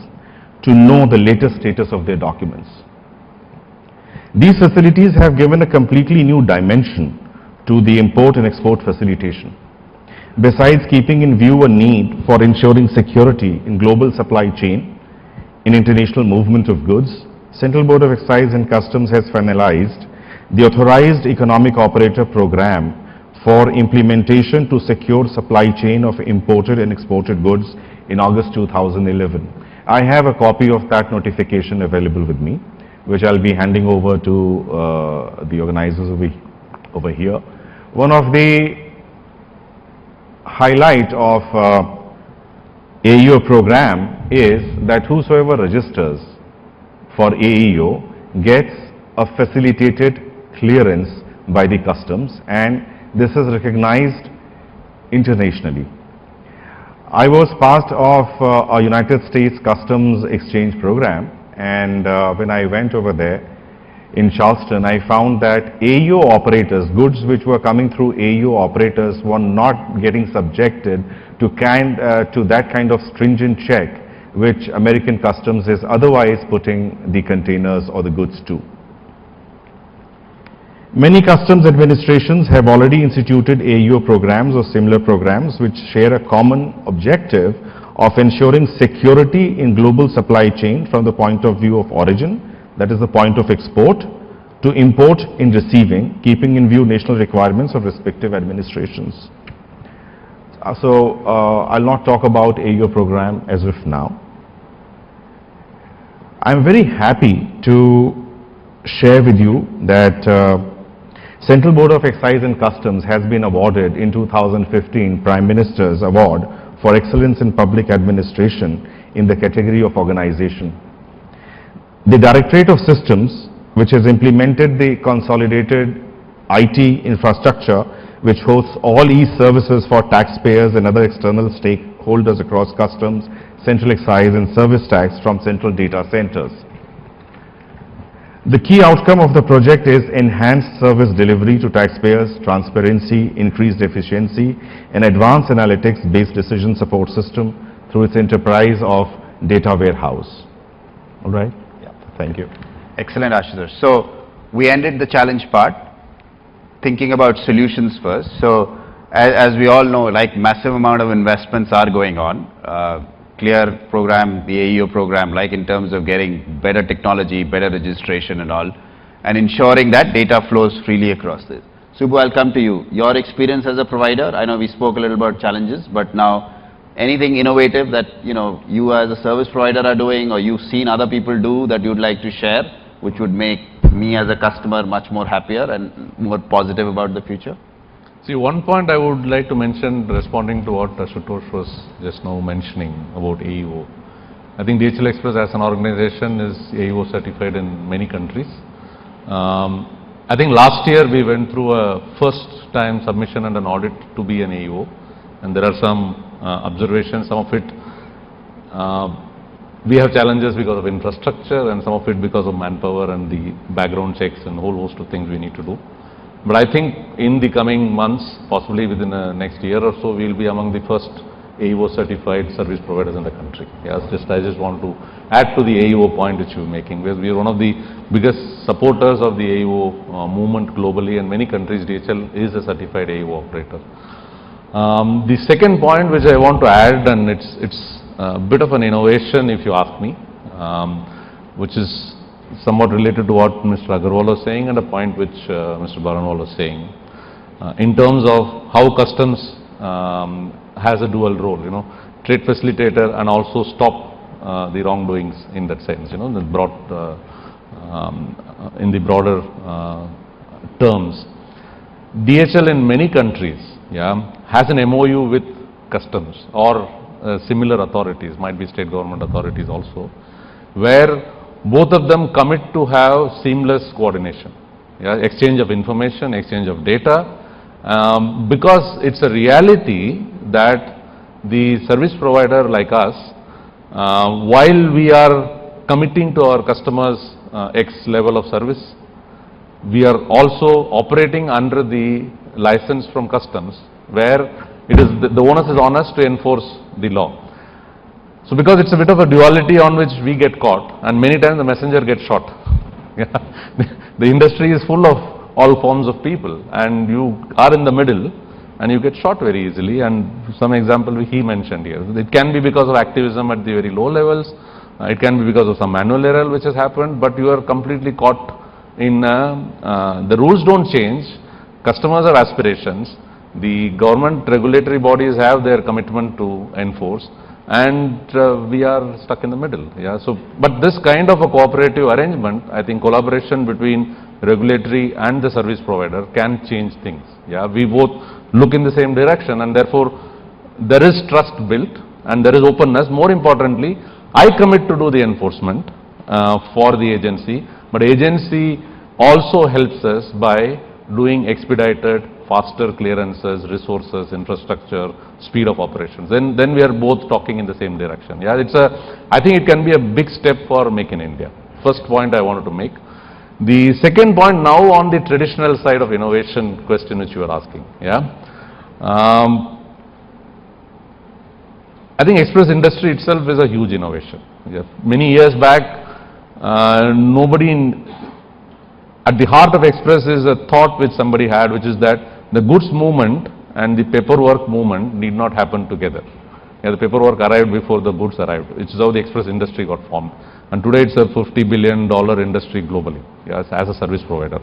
to know the latest status of their documents. These facilities have given a completely new dimension to the import and export facilitation. Besides keeping in view a need for ensuring security in global supply chain, in international movement of goods, Central Board of Excise and Customs has finalized the Authorized Economic Operator Program for implementation to secure supply chain of imported and exported goods in August 2011. I have a copy of that notification available with me, which I'll be handing over to the organizers over here. One of the highlight of AEO program is that whosoever registers for AEO gets a facilitated clearance by the customs, and this is recognized internationally. I was part of a United States Customs Exchange program, and when I went over there in Charleston, I found that AEO operators, goods which were coming through AEO operators, were not getting subjected to that kind of stringent check which American Customs is otherwise putting the containers or the goods to. Many customs administrations have already instituted AEO programs or similar programs which share a common objective of ensuring security in global supply chain from the point of view of origin, that is the point of export, to import in receiving, keeping in view national requirements of respective administrations. I'll not talk about AEO program as of now. I'm very happy to share with you that Central Board of Excise and Customs has been awarded in 2015 Prime Minister's Award for Excellence in Public Administration in the category of organization. The Directorate of Systems, which has implemented the consolidated IT infrastructure, which hosts all e-services for taxpayers and other external stakeholders across customs, central excise and service tax from central data centers. The key outcome of the project is enhanced service delivery to taxpayers, transparency, increased efficiency, and advanced analytics-based decision support system through its enterprise of data warehouse. All right? Yeah. Thank you. Excellent, Ashutosh. So we ended the challenge part, thinking about solutions first. So as we all know, like massive amount of investments are going on. Clear program, the AEO program, like in terms of getting better technology, better registration and all, and ensuring that data flows freely across this. Subbu, I'll come to you. Your experience as a provider, I know we spoke a little about challenges, but now anything innovative that you as a service provider are doing or you've seen other people do that you'd like to share, which would make me as a customer much more happier and more positive about the future? See, one point I would like to mention, responding to what Ashutosh was just now mentioning about AEO. I think DHL Express as an organization is AEO certified in many countries. I think last year we went through a first time submission and an audit to be an AEO. and there are some observations, some of it we have challenges because of infrastructure and some of it because of manpower and the background checks and a whole host of things we need to do. But I think in the coming months, possibly within the next year or so, we will be among the first AEO certified service providers in the country. Yes, I just want to add to the AEO point which you were making, where we are one of the biggest supporters of the AEO movement globally, and many countries DHL is a certified AEO operator. The second point which I want to add, and it's a bit of an innovation if you ask me, which is somewhat related to what Mr. Agarwal was saying and a point which Mr. Baranwal was saying, in terms of how customs has a dual role, trade facilitator and also stop the wrongdoings in that sense, in the broader terms. DHL in many countries, has an MOU with customs or similar authorities, might be state government authorities also, where both of them commit to have seamless coordination, exchange of information, exchange of data, because it's a reality that the service provider like us, while we are committing to our customers X level of service, we are also operating under the license from customs, where it is the onus is on us to enforce the law. So because it's a bit of a duality on which we get caught, and many times the messenger gets shot. The industry is full of all forms of people, and you are in the middle and you get shot very easily, and some example he mentioned here. It can be because of activism at the very low levels, it can be because of some manual error which has happened, but you are completely caught in, the rules don't change, customers have aspirations, the government regulatory bodies have their commitment to enforce, and we are stuck in the middle. So, but this kind of a cooperative arrangement, I think collaboration between regulatory and the service provider can change things. We both look in the same direction, and therefore there is trust built and there is openness. More importantly, I commit to do the enforcement for the agency, but agency also helps us by doing expedited, faster clearances, resources, infrastructure, speed of operations. Then we are both talking in the same direction. I think it can be a big step for Make in India. First point I wanted to make. The second point now on the traditional side of innovation question which you are asking. I think express industry itself is a huge innovation. Many years back, at the heart of express is a thought which somebody had, which is that the goods movement and the paperwork movement need not happen together. The paperwork arrived before the goods arrived, which is how the express industry got formed. And today it's a $50 billion industry globally, as a service provider.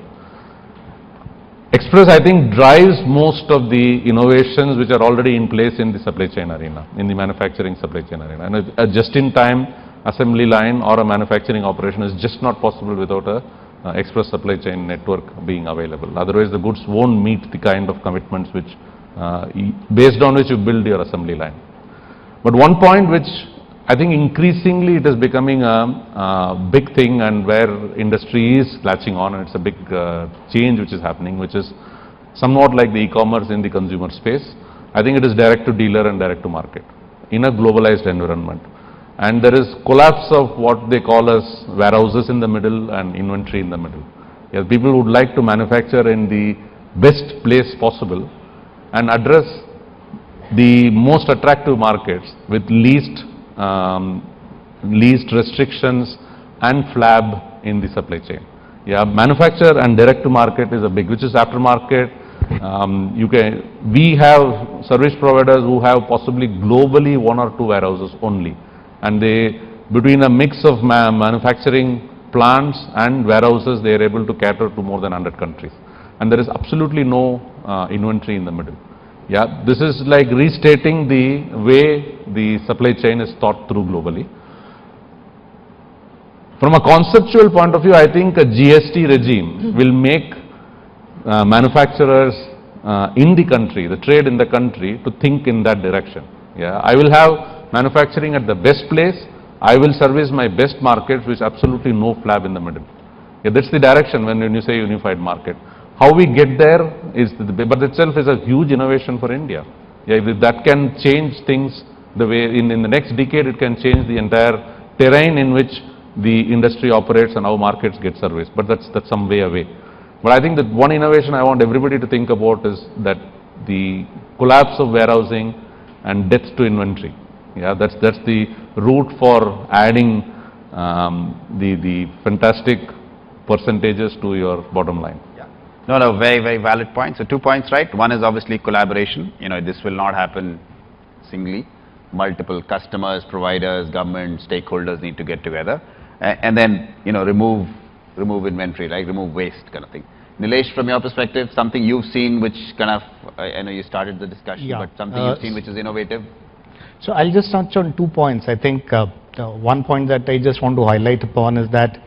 Express, I think, drives most of the innovations which are already in place in the supply chain arena, in the manufacturing supply chain arena. And a just-in-time assembly line or a manufacturing operation is just not possible without a express supply chain network being available. Otherwise, the goods won't meet the kind of commitments which, based on which you build your assembly line. But one point which I think increasingly it is becoming a big thing, and where industry is latching on, and it's a big change which is happening, which is somewhat like the e-commerce in the consumer space. I think it is direct to dealer and direct to market in a globalized environment. And there is collapse of what they call as warehouses in the middle and inventory in the middle. People would like to manufacture in the best place possible and address the most attractive markets with least restrictions and flab in the supply chain. Manufacture and direct to market is a big, which is aftermarket. We have service providers who have possibly globally 1 or 2 warehouses only, and they, between a mix of manufacturing plants and warehouses, they are able to cater to more than 100 countries, and there is absolutely no inventory in the middle. This is like restating the way the supply chain is thought through globally. From a conceptual point of view, I think a GST regime will make manufacturers in the country, the trade in the country, to think in that direction. I will have manufacturing at the best place, I will service my best markets with absolutely no flab in the middle. That's the direction when you say unified market. How we get there is, but itself is a huge innovation for India. Yeah, if that can change things the way, in the next decade, it can change the entire terrain in which the industry operates and how markets get serviced, but that's some way away. But I think that one innovation I want everybody to think about is that the collapse of warehousing and death to inventory. Yeah, that's the route for adding the fantastic percentages to your bottom line. Yeah. No, very, very valid point. So 2 points, right? One is obviously collaboration. This will not happen singly. Multiple customers, providers, government, stakeholders need to get together. And then, remove inventory, right? Remove waste kind of thing. Nilesh, from your perspective, something you've seen which kind of, I know you started the discussion, Yeah. but something you've seen which is innovative? So I'll just touch on 2 points. I think one point that I just want to highlight upon is that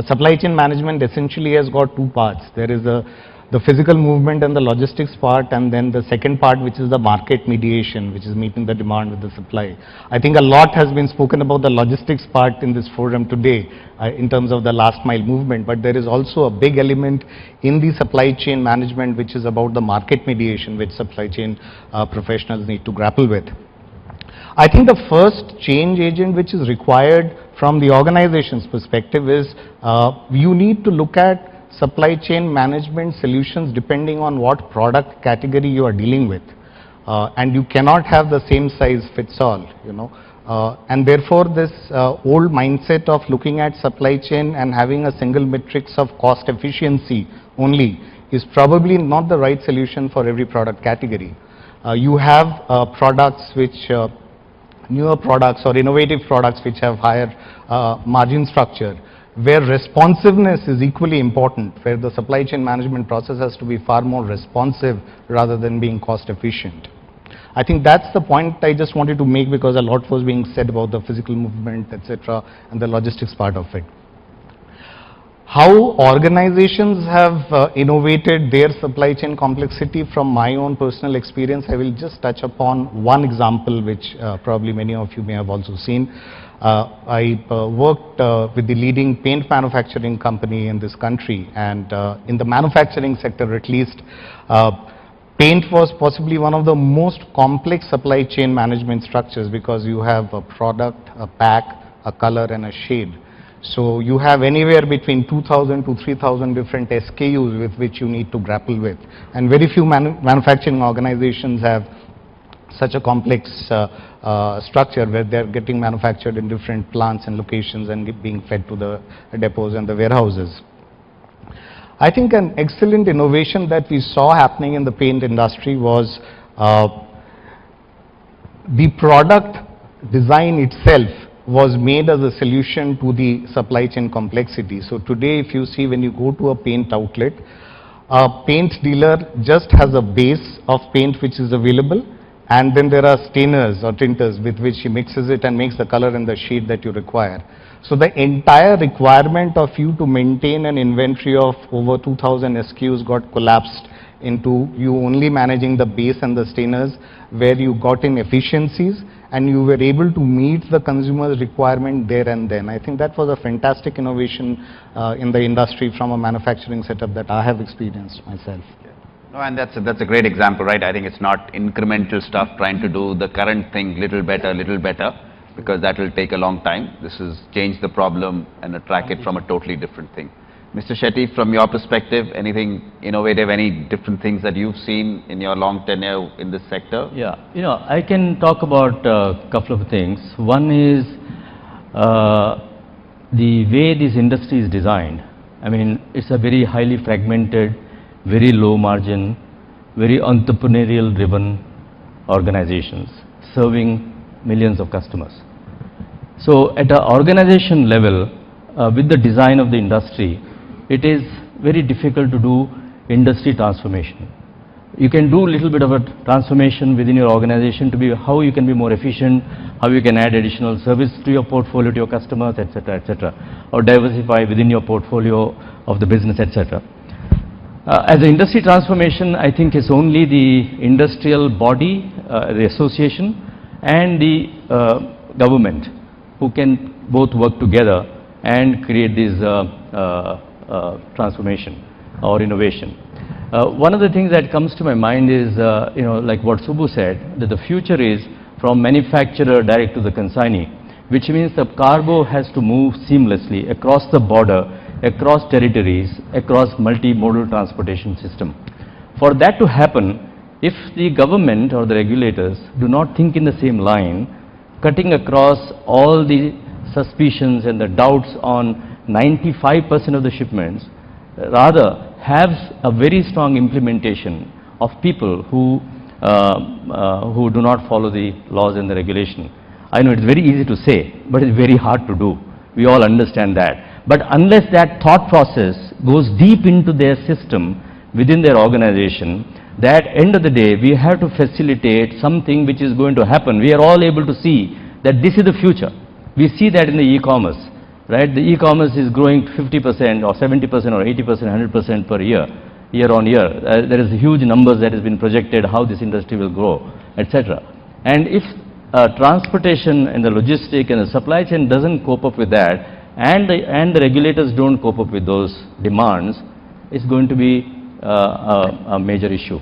supply chain management essentially has got 2 parts. There is the physical movement and the logistics part, and then the second part, which is the market mediation, which is meeting the demand with the supply. I think a lot has been spoken about the logistics part in this forum today in terms of the last mile movement, but there is also a big element in the supply chain management which is about the market mediation, which supply chain professionals need to grapple with. I think the first change agent which is required from the organization's perspective is you need to look at supply chain management solutions depending on what product category you are dealing with. And you cannot have the same size fits all, and therefore this old mindset of looking at supply chain and having a single matrix of cost efficiency only is probably not the right solution for every product category. You have products which newer products or innovative products which have higher margin structure, where responsiveness is equally important, where the supply chain management process has to be far more responsive rather than being cost efficient. I think that's the point I just wanted to make, because a lot was being said about the physical movement, etc., and the logistics part of it. How organizations have innovated their supply chain complexity, from my own personal experience, I will just touch upon one example which probably many of you may have also seen. I worked with the leading paint manufacturing company in this country, and in the manufacturing sector at least, paint was possibly one of the most complex supply chain management structures, because you have a product, a pack, a color and a shade. So you have anywhere between 2,000 to 3,000 different SKUs with which you need to grapple with, and very few manufacturing organizations have such a complex structure where they're getting manufactured in different plants and locations and being fed to the depots and the warehouses. I think an excellent innovation that we saw happening in the paint industry was the product design itself was made as a solution to the supply chain complexity. So today, if you see, when you go to a paint outlet, a paint dealer just has a base of paint which is available, and then there are stainers or tinters with which he mixes it and makes the color and the shade that you require. So the entire requirement of you to maintain an inventory of over 2,000 SKUs got collapsed into you only managing the base and the stainers, where you got in efficiencies and you were able to meet the consumer's requirement there and then. I think that was a fantastic innovation in the industry from a manufacturing setup that I have experienced myself. No, and that's a great example, right? I think it's not incremental stuff trying to do the current thing little better, because that will take a long time. This is change the problem and track it from a totally different thing. Mr. Shetty, from your perspective, anything innovative, any different things that you've seen in your long tenure in this sector? Yeah, I can talk about a couple of things. One is the way this industry is designed. I mean, it's a very highly fragmented, very low margin, very entrepreneurial driven organizations serving millions of customers. So at an organization level, with the design of the industry, it is very difficult to do industry transformation. You can do a little bit of a transformation within your organization to be how you can be more efficient, how you can add additional service to your portfolio to your customers, etc., or diversify within your portfolio of the business, etc. As an industry transformation, I think it's only the industrial body, the association, and the government who can both work together and create this transformation or innovation. One of the things that comes to my mind is, like what Subbu said, that the future is from manufacturer direct to the consignee, which means the cargo has to move seamlessly across the border, across territories, across multimodal transportation system. For that to happen, if the government or the regulators do not think in the same line, cutting across all the suspicions and the doubts on 95% of the shipments, rather have a very strong implementation of people who do not follow the laws and the regulation. I know it's very easy to say, but it's very hard to do. We all understand that. But unless that thought process goes deep into their system, within their organization, that end of the day, we have to facilitate something which is going to happen. We are all able to see that this is the future. We see that in the e-commerce, right? The e-commerce is growing 50% or 70% or 80%, 100% per year, year on year. There is huge numbers that has been projected how this industry will grow, etc. And if transportation and the logistic and the supply chain doesn't cope up with that, and the regulators don't cope up with those demands, it's going to be a major issue,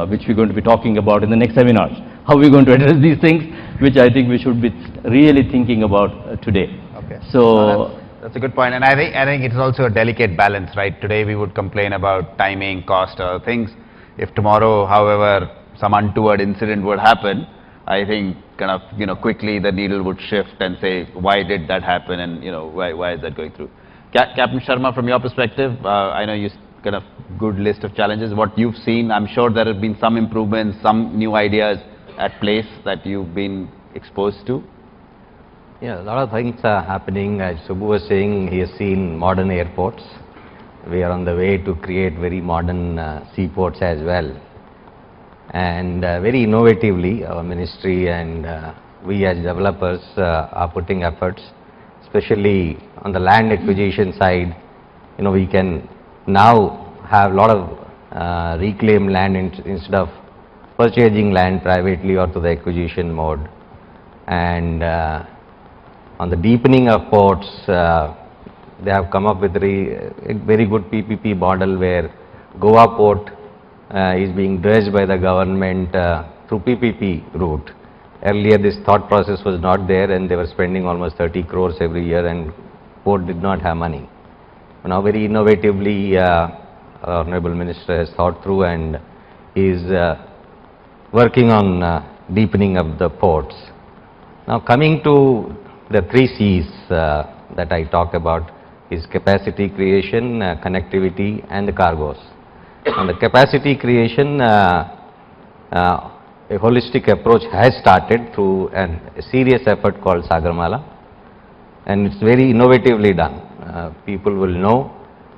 which we're going to be talking about in the next seminars. How we're going to address these things, which I think we should be really thinking about today. Okay. So that's a good point, and I think it's also a delicate balance, right? Today we would complain about timing, cost, or things. If tomorrow, however, some untoward incident would happen, I think kind of quickly the needle would shift and say, why did that happen, and why is that going through? Captain Sharma, from your perspective, I know you kind of good list of challenges. What you've seen, I'm sure there have been some improvements, some new ideas at place that you've been exposed to. Yeah, a lot of things are happening. As Subbu was saying, he has seen modern airports. We are on the way to create very modern seaports as well. And very innovatively, our ministry and we as developers are putting efforts, especially on the land acquisition side. We can now have a lot of reclaimed land instead of purchasing land privately or to the acquisition mode. And on the deepening of ports, they have come up with a very good PPP model where Goa port is being dredged by the government through PPP route. Earlier this thought process was not there, and they were spending almost 30 crores every year, and port did not have money. Now very innovatively, our Honorable Minister has thought through and is working on deepening of the ports. Now coming to the 3 C's that I talk about is capacity creation, connectivity and the cargoes. On the capacity creation, a holistic approach has started through a serious effort called Sagarmala, and it's very innovatively done. People will know,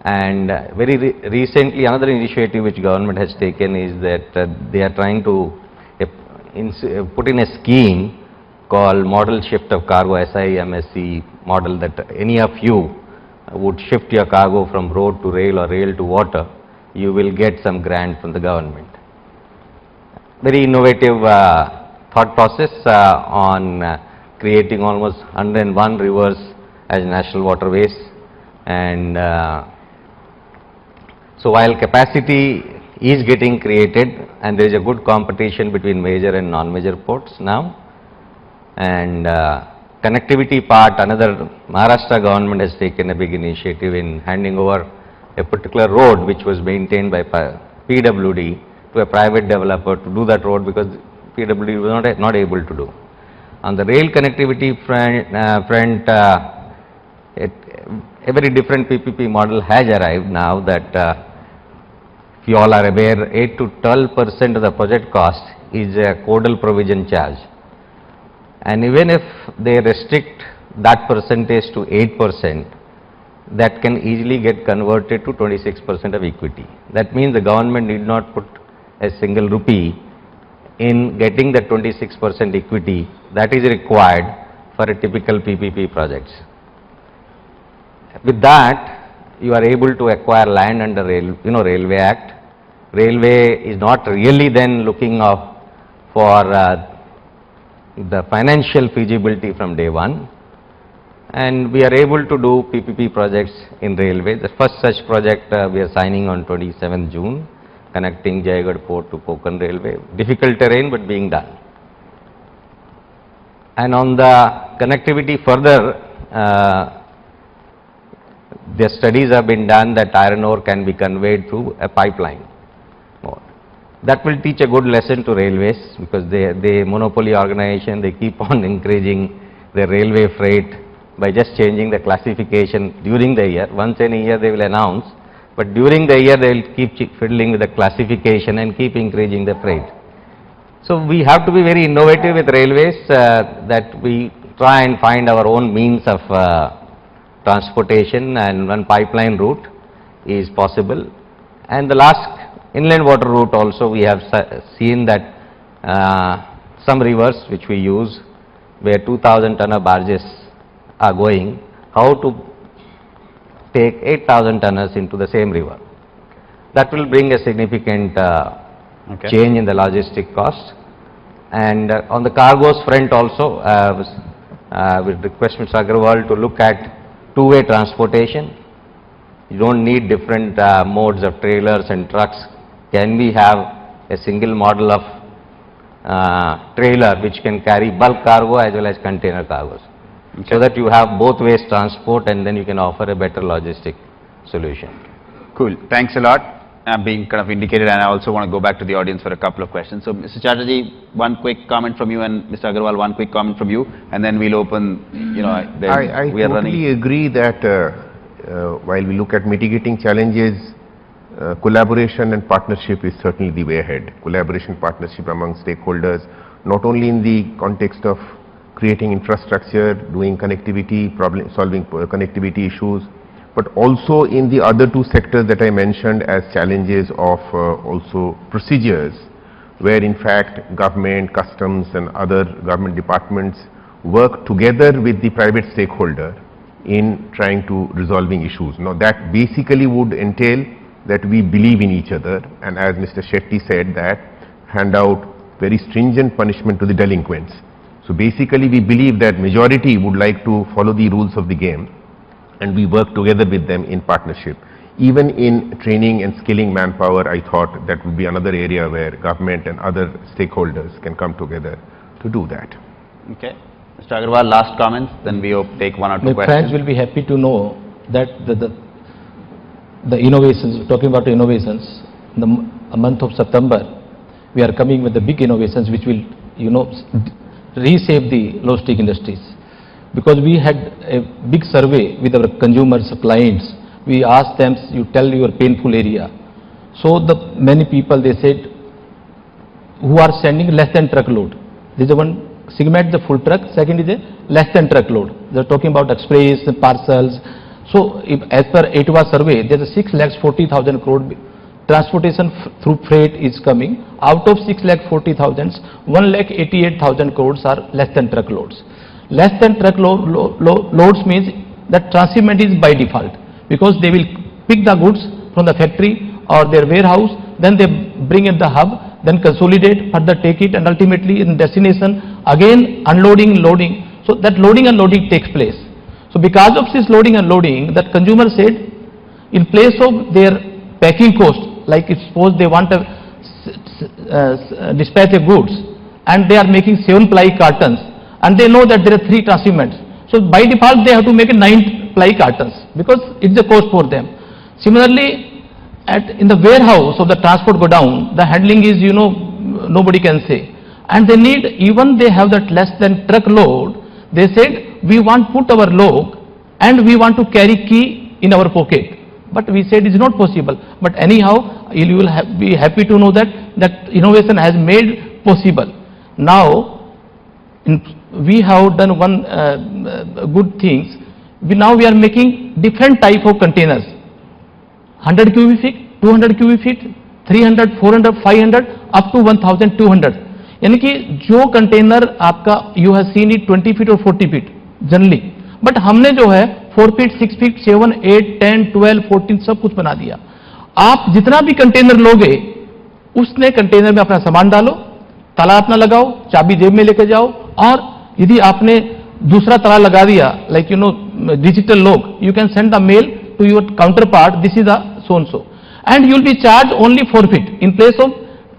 and very recently another initiative which government has taken is that they are trying to put in a scheme called model shift of cargo, SIMSC model, that any of you would shift your cargo from road to rail or rail to water, you will get some grant from the government. Very innovative thought process on creating almost 101 rivers as national waterways. And so while capacity is getting created and there is a good competition between major and non-major ports now, and connectivity part, another Maharashtra government has taken a big initiative in handing over a particular road which was maintained by PWD to a private developer to do that road, because PWD was not able to do. On the rail connectivity front, a very different PPP model has arrived now that if you all are aware, 8 to 12% of the project cost is a codal provision charge. And even if they restrict that percentage to 8%, that can easily get converted to 26% of equity. That means the government need not put a single rupee in getting the 26% equity that is required for a typical PPP projects. With that, you are able to acquire land under Railway Act. Railway is not really then looking for the financial feasibility from day one, and we are able to do PPP projects in railway. The first such project we are signing on 27th June connecting Jaigarh Port to Konkan Railway. Difficult terrain, but being done. And on the connectivity further, the studies have been done that iron ore can be conveyed through a pipeline. That will teach a good lesson to railways, because they monopoly organization, they keep on increasing their railway freight by just changing the classification during the year. Once in a year they will announce, but during the year they will keep fiddling with the classification and keep increasing the freight. So we have to be very innovative with railways, that we try and find our own means of transportation, and one pipeline route is possible. And the last inland water route also, we have seen that some rivers which we use, where 2,000 tonner barges are going, how to take 8,000 tonners into the same river. That will bring a significant change in the logistic cost. And on the cargoes front also, we request Mr. Agarwal to look at two-way transportation. You don't need different modes of trailers and trucks. Can we have a single model of trailer which can carry bulk cargo as well as container cargoes, so that you have both ways transport, and then you can offer a better logistic solution. Cool. Thanks a lot. I'm being kind of indicated, and I also want to go back to the audience for a couple of questions. So, Mr. Chatterjee, one quick comment from you, and Mr. Agarwal, one quick comment from you, and then we'll open, I totally agree that while we look at mitigating challenges, collaboration and partnership is certainly the way ahead. Collaboration, partnership among stakeholders, not only in the context of creating infrastructure, doing connectivity, solving connectivity issues, but also in the other two sectors that I mentioned as challenges of also procedures, where in fact government, customs and other government departments work together with the private stakeholder in trying to resolving issues. Now that basically would entail that we believe in each other, and as Mr. Shetty said, that hand out very stringent punishment to the delinquents. So basically we believe that majority would like to follow the rules of the game, and we work together with them in partnership. Even in training and skilling manpower, I thought that would be another area where government and other stakeholders can come together to do that. Okay. Mr. Agarwal, last comments, then we take one or two My questions. friends will be happy to know that the innovations, talking about innovations, in the month of September, we are coming with the big innovations which will, reshape the logistic industries. Because we had a big survey with our consumers, clients. We asked them, you tell your painful area. So the many people, they said, who are sending less than truckload. This is one segment, the full truck. Second is a less than truckload. They're talking about express, parcels. So if, as per ATWA survey, there's a 6,40,000 crore transportation through freight is coming. Out of 6,40,000, 1,88,000 crores are less than truckloads. Less than truckload loads means that transshipment is by default, because they will pick the goods from the factory or their warehouse, then they bring in the hub, then consolidate, further take it, and ultimately in destination again unloading, loading. So that loading and loading takes place. So because of this loading and loading, that consumer said, in place of their packing cost, like suppose they want to dispatch a goods and they are making 7-ply cartons, and they know that there are 3 transshipments. So by default they have to make a 9-ply cartons, because it's a cost for them. Similarly, in the warehouse of the transport go down, the handling is, nobody can say. And they need, even they have that less than truckload, they said, we want put our log and we want to carry key in our pocket. But we said it's not possible. But anyhow, you will be happy to know that innovation has made possible. Now, we have done one good things. Now we are making different type of containers. 100 cubic feet, 200 cubic feet, 300, 400, 500, up to 1200. यानी कि जो container आपका you have seen it 20 feet और 40 feet generally, but हमने जो है 4 feet, 6 feet, 7, 8, 10, 12, 14 सब कुछ बना दिया. आप जितना भी कंटेनर लोगे उसने कंटेनर में अपना सामान डालो, ताला अपना लगाओ, चाबी जेब में लेके जाओ, और यदि आपने दूसरा ताला लगा दिया, like digital lock, you can send the mail to your counterpart, this is a so and so. and you will be charged only 4 feet in place of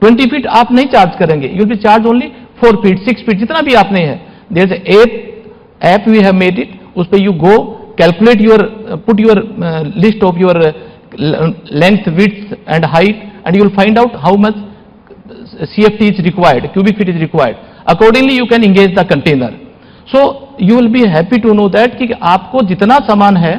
20 feet आप नहीं चार्ज करेंगे, you will be charged only 4 feet, 6 feet जितना भी आपने है. There is a app we have made it, उस पे you go calculate your put your list of your length, width and height, and you will find out how much CFT is required, cubic feet is required. Accordingly you can engage the container. So you will be happy to know that कि आपको जितना सामान है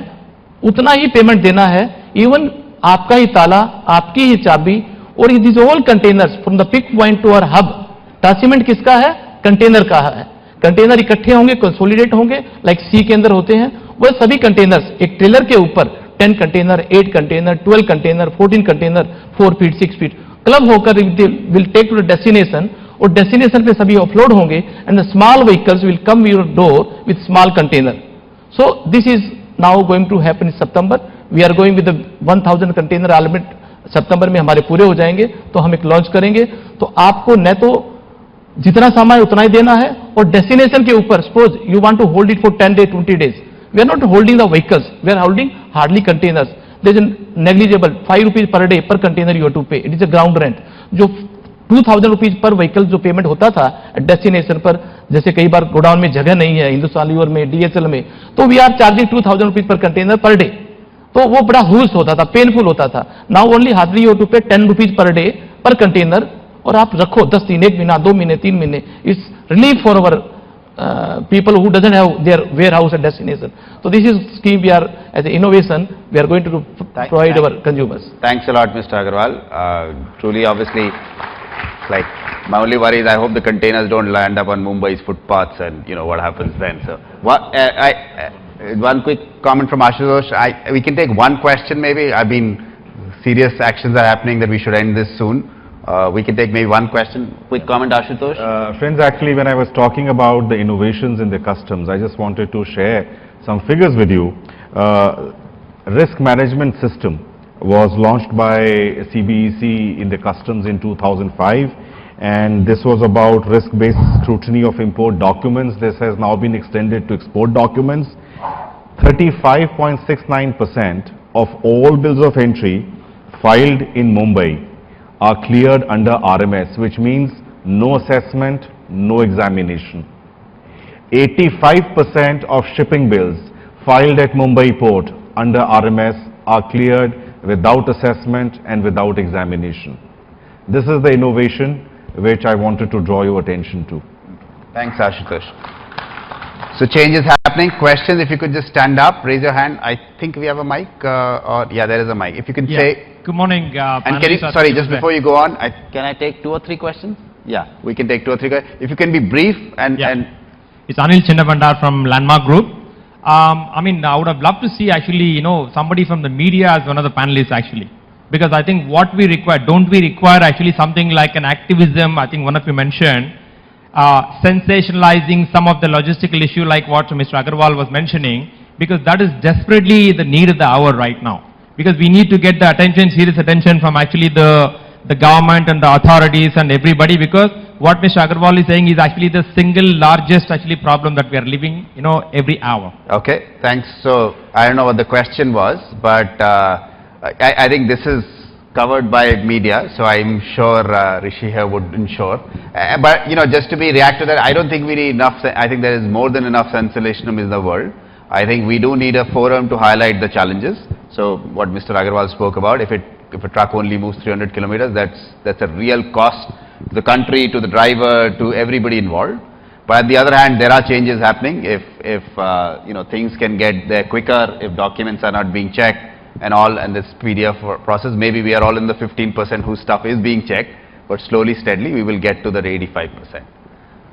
उतना ही payment देना है, even आपका ही ताला, आपकी ही चाबी, और this all containers from the pick point to our hub. Transshipment किसका है? कंटेनर का है. कंटेनर इकट्ठे होंगे, कंसोलिडेट होंगे, लाइक सी के अंदर होते हैं, वह सभी कंटेनर्स एक ट्रेलर के ऊपर 10 container, 8 container, 12 container, 14 container, 4 feet, 6 feet club होकर will take to the destination, और डेस्टिनेशन पे सभी ऑफलोड होंगे, and the small vehicles will come your door with small container. So this is now going to happen in September. We are going with 1000 container element. सितंबर में हमारे पूरे हो जाएंगे तो हम एक लॉन्च करेंगे. तो आपको न तो जितना सामान उतना ही देना है, और डेस्टिनेशन के ऊपर suppose you want to hold it for 10 days, 20 days, we are not holding the vehicles, we are holding hardly containers. There is negligible 5 rupees per day per container you have to pay. It is a ground rent. जो 2000 rupees पर vehicle जो payment होता था destination पर, जैसे कई बार godown में जगह नहीं है, हिंदुस्तान लीवर में, DHL में, तो we are charging 2000 rupees per container per day. तो वो बड़ा हुल्स होता था, पेनफुल होता था. Now only hardly you have to pay 10 rupees per day per container, और आप रखो 10 दिन, 1 महीना, 2 महीने, 3 महीने. It's relief for our people who doesn't have their warehouse at destination. So this is scheme we are, as an innovation, we are going to provide our consumers. Thanks a lot, Mr. Agarwal. Truly, obviously, like my only worry is I hope the containers don't land up on Mumbai's footpaths, and you know what happens then. So, one quick comment from Ashutosh. We can take one question maybe. I mean, serious actions are happening that we should end this soon. We can take maybe one question. Quick comment, Ashutosh. Friends, actually, when I was talking about the innovations in the customs, I just wanted to share some figures with you. Risk management system was launched by CBEC in the customs in 2005, and this was about risk-based scrutiny of import documents. This has now been extended to export documents. 35.69% of all bills of entry filed in Mumbai are cleared under RMS, which means no assessment, no examination. 85% of shipping bills filed at Mumbai port under RMS are cleared without assessment and without examination. This is the innovation which I wanted to draw your attention to. Thanks, Ashutosh. So change is happening. Questions, if you could just stand up, raise your hand. I think we have a mic, or yeah, there is a mic. If you can say. Good morning. And can you, sorry, just before you go on, can I take 2 or 3 questions? Yeah, we can take 2 or 3 questions. If you can be brief and. It's Anil Chinnabandar from Landmark Group. I mean, I would have loved to see actually, you know, somebody from the media as one of the panelists actually. Because I think what we require, don't we require actually something like an activism, I think one of you mentioned, sensationalizing some of the logistical issue like what Mr. Agarwal was mentioning, because that is desperately the need of the hour right now. Because we need to get the attention, serious attention from actually the government and the authorities and everybody, because what Mr. Agarwal is saying is actually the single largest actually problem that we are living, you know, every hour. Okay, thanks. So I don't know what the question was, but I think this is covered by media, so I'm sure Rishi here would ensure. But you know, just to be react to that, I don't think we need enough. I think there is more than enough sensationalism in the world. I think we do need a forum to highlight the challenges. So what Mr. Agarwal spoke about, if a truck only moves 300 kilometers, that's a real cost to the country, to the driver, to everybody involved. But on the other hand, there are changes happening. If you know, things can get there quicker, if documents are not being checked and all, and this PDF process, maybe we are all in the 15% whose stuff is being checked, but slowly, steadily, we will get to the 85%.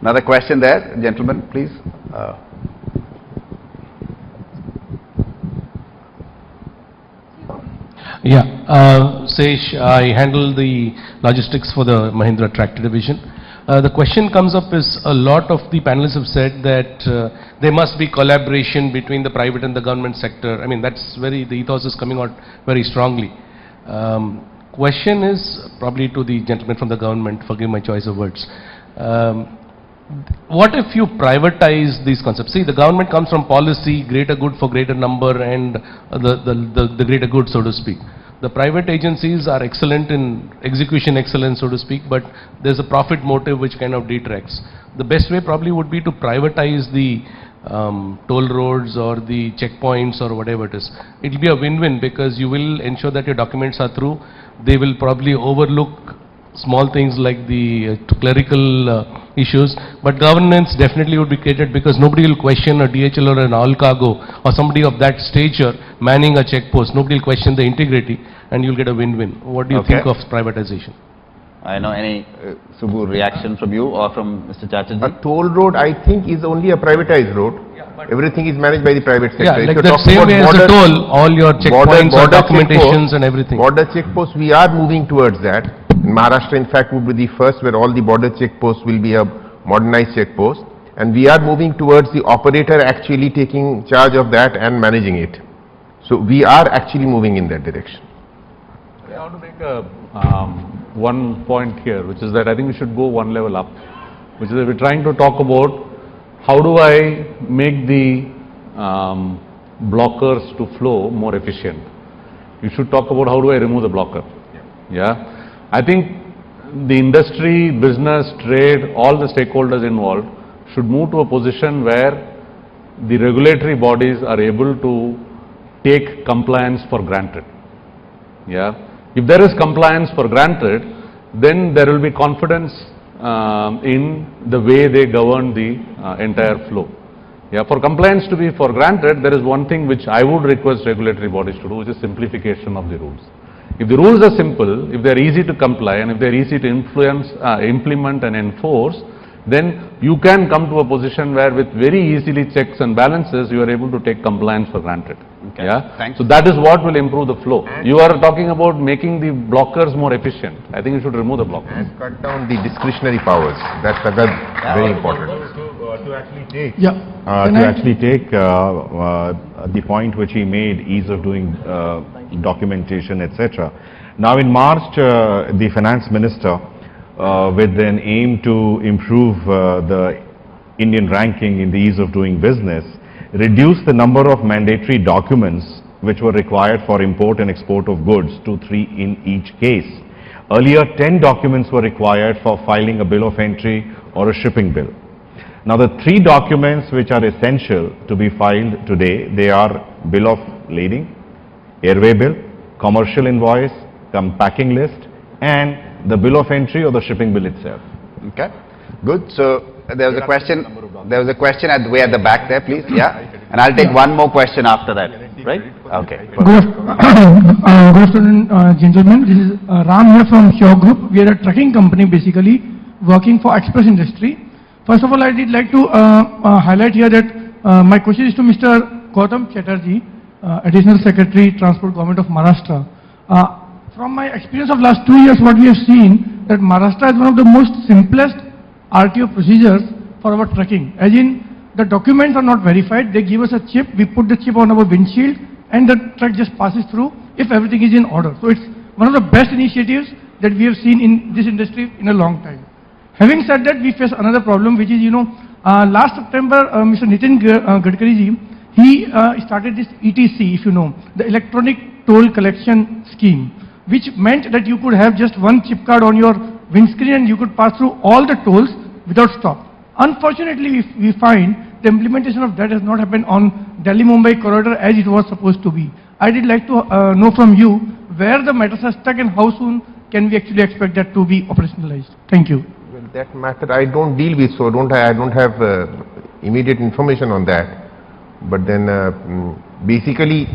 Another question there, gentlemen, please. Yeah, Sesh, I handle the logistics for the Mahindra Tractor Division. The question comes up is, a lot of the panelists have said that there must be collaboration between the private and the government sector. I mean, that's the ethos is coming out very strongly. Question is probably to the gentleman from the government, forgive my choice of words. What if you privatize these concepts? See, the government comes from policy, greater good for greater number, and the greater good, so to speak. The private agencies are excellent in execution excellence, so to speak, but there's a profit motive which kind of detracts. The best way probably would be to privatize the toll roads or the checkpoints or whatever it is. It will be a win-win because you will ensure that your documents are through. They will probably overlook small things like the clerical issues, but governance definitely would be created because nobody will question a DHL or an all cargo or somebody of that stature manning a checkpost. Nobody will question the integrity and you'll get a win-win. What do you think of privatization? I know any Subbu reaction from you or from Mr. Chatterjee? A toll road, I think, is only a privatized road. Everything is managed by the private sector. Yeah, If like you're that talking same about way as a toll, all your checkpoints or documentations checkposts, and everything. Border checkposts, we are moving towards that. Maharashtra, in fact, would be the first where all the border checkposts will be a modernized checkpost. And we are moving towards the operator actually taking charge of that and managing it. So we are actually moving in that direction. I want to make a, one point here, which is that I think we should go one level up, which is that we're trying to talk about how do I make the blockers to flow more efficient. You should talk about how do I remove the blocker. Yeah. I think the industry, business, trade, all the stakeholders involved should move to a position where the regulatory bodies are able to take compliance for granted. Yeah. If there is compliance for granted, then there will be confidence in the way they govern the entire flow. Yeah, for compliance to be for granted, there is one thing which I would request regulatory bodies to do, which is simplification of the rules. If the rules are simple, if they are easy to comply and if they are easy to influence, implement and enforce, then you can come to a position where with very easily checks and balances, you are able to take compliance for granted. Okay. Yeah. Thanks. So that is what will improve the flow. You are talking about making the blockers more efficient. I think you should remove the blockers. And cut down the discretionary powers. That's very important. To actually take, Yeah. the point which he made, ease of doing documentation, etc. Now in March, the finance minister, with an aim to improve the Indian ranking in the ease of doing business, reduced the number of mandatory documents which were required for import and export of goods to 3 in each case. Earlier, 10 documents were required for filing a bill of entry or a shipping bill. Now the 3 documents which are essential to be filed today, they are bill of lading, airway bill, commercial invoice, packing list, and the bill of entry or the shipping bill itself. Okay, good. So there was a question. There was a question at way at the back there, please. Yeah, and I'll take one more question after that. Right? Okay. Good afternoon, gentlemen. This is Ram here from Shaw Group. We are a trucking company, basically working for express industry. First of all, I did like to highlight here that my question is to Mr. Gautam Chatterjee, Additional Secretary, Transport, Government of Maharashtra. From my experience of last 2 years, what we have seen that Maharashtra is one of the most simplest RTO procedures for our trucking. As in, the documents are not verified. They give us a chip. We put the chip on our windshield, and the truck just passes through if everything is in order. So it's one of the best initiatives that we have seen in this industry in a long time. Having said that, we face another problem, which is, last September, Mr. Nitin Gadkari ji, he started this ETC, if you know, the Electronic Toll Collection Scheme, which meant that you could have just one chip card on your windscreen and you could pass through all the tolls without stop. Unfortunately, we find the implementation of that has not happened on Delhi-Mumbai corridor as it was supposed to be. I did like to know from you where the matters are stuck and how soon can we actually expect that to be operationalized. Thank you. Well, that matter I don't deal with, so I don't have immediate information on that. But then basically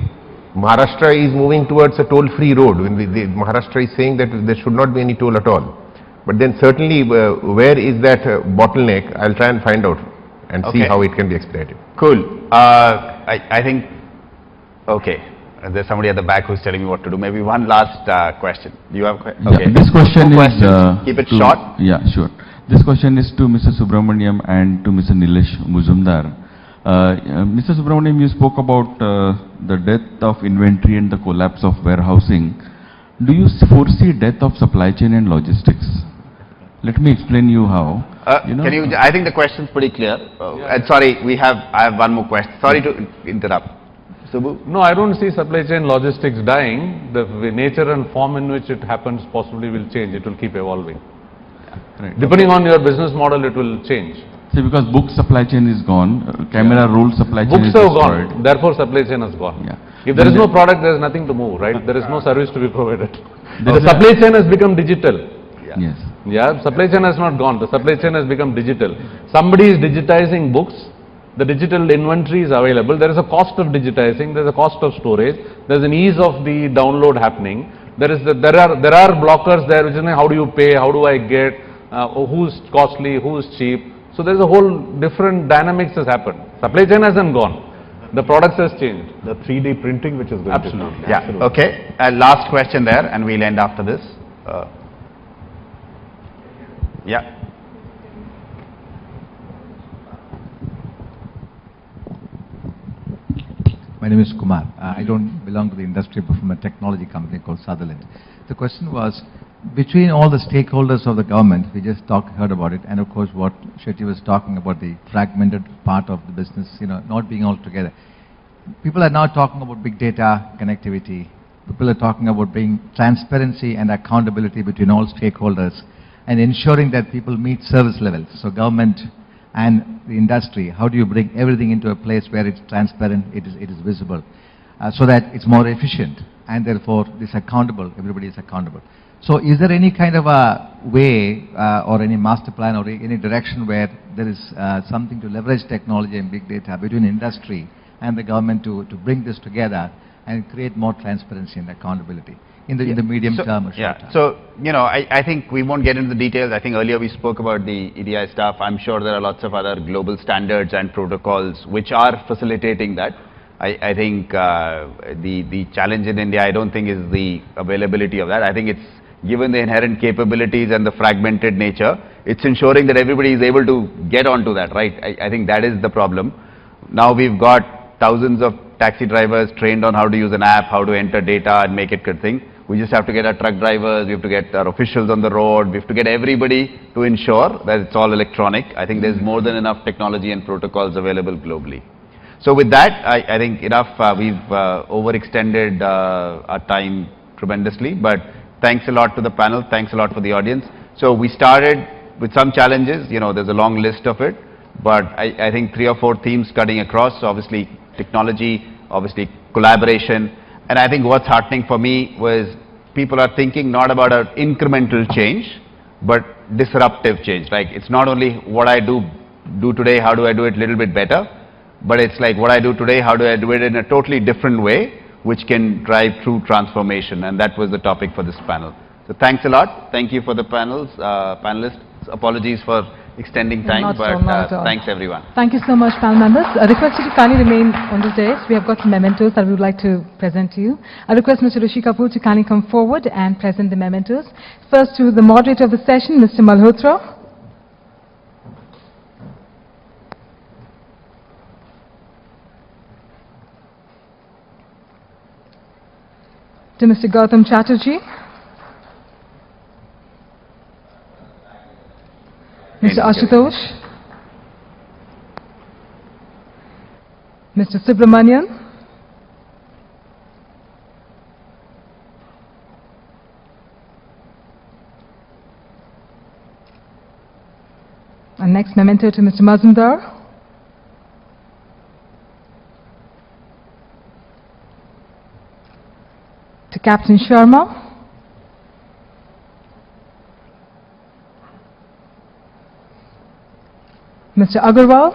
Maharashtra is moving towards a toll-free road. When Maharashtra is saying that there should not be any toll at all. But then certainly where is that bottleneck? I'll try and find out and see how it can be expedited. Cool. I think, okay, there's somebody at the back who's telling me what to do. Maybe one last question. Do you have a question? Okay. This question Two is... questions. Keep it short. Yeah, sure. This question is to Mr. Subramaniam and to Mr. Nilesh Muzumdar. Mr. Subramaniam, you spoke about the death of inventory and the collapse of warehousing. Do you foresee death of supply chain and logistics? Let me explain you how. Can you? I think the question is pretty clear. Sorry, I have one more question. Sorry to interrupt. Subbu? No, I don't see supply chain logistics dying. The nature and form in which it happens possibly will change. It will keep evolving. Right. Depending on your business model, it will change. See, because book supply chain is gone, camera roll supply chain Books is have destroyed. gone, therefore supply chain has gone. Yeah. If there is no product, there is nothing to move, right? There is no service to be provided. The supply chain has become digital. Yes. Yeah, supply chain has not gone. The supply chain has become digital. Somebody is digitizing books. The digital inventory is available. There is a cost of digitizing. There is a cost of storage. There is an ease of the download happening. There are blockers there, which is how do you pay? How do I get? Who's costly? Who's cheap? So there is a whole different dynamics has happened. Supply chain hasn't gone. The products has changed. The 3D printing which is going Absolutely. to... Yeah, okay. Last question there, and we'll end after this. Yeah. My name is Kumar. I don't belong to the industry, but from a technology company called Sutherland. The question was, between all the stakeholders of the government, we just heard about it, and of course what Shetty was talking about, the fragmented part of the business, not being all together. People are now talking about big data connectivity. People are talking about bringing transparency and accountability between all stakeholders and ensuring that people meet service levels. So government and the industry, how do you bring everything into a place where it's transparent, it is visible, so that it's more efficient and therefore it's accountable, everybody is accountable. So is there any kind of a way or any master plan or any direction where there is something to leverage technology and big data between industry and the government to bring this together and create more transparency and accountability in the medium term or short term? So, I think we won't get into the details. I think earlier we spoke about the EDI stuff. I'm sure there are lots of other global standards and protocols which are facilitating that. I think the challenge in India, I don't think is the availability of that. I think it's given the inherent capabilities and the fragmented nature, it's ensuring that everybody is able to get onto that, right? I think that is the problem. Now we've got thousands of taxi drivers trained on how to use an app, how to enter data and make it good thing. We just have to get our truck drivers, we have to get our officials on the road, we have to get everybody to ensure that it's all electronic. I think there's more than enough technology and protocols available globally. So with that, I think enough, we've overextended our time tremendously, but thanks a lot to the panel, thanks a lot for the audience. So we started with some challenges, there's a long list of it, but I think 3 or 4 themes cutting across. So obviously technology, obviously collaboration, and I think what's heartening for me was people are thinking not about an incremental change, but disruptive change. Like it's not only what I do today, how do I do it a little bit better, but it's like what I do today, how do I do it in a totally different way, which can drive true transformation, and that was the topic for this panel. So thanks a lot. Thank you for the panelists. Apologies for extending time, but thanks everyone. Thank you so much, panel members. I request you to kindly remain on the dais. We have got some mementos that we would like to present to you. I request Mr. Rishi Kapoor to kindly come forward and present the mementos. First to the moderator of the session, Mr. Malhotra. To Mr. Gautam Chatterjee. Mr. Ashutosh. Mr. Subramanian. And next memento to Mr. Mazumdar. To Captain Sharma. Mr. Agarwal.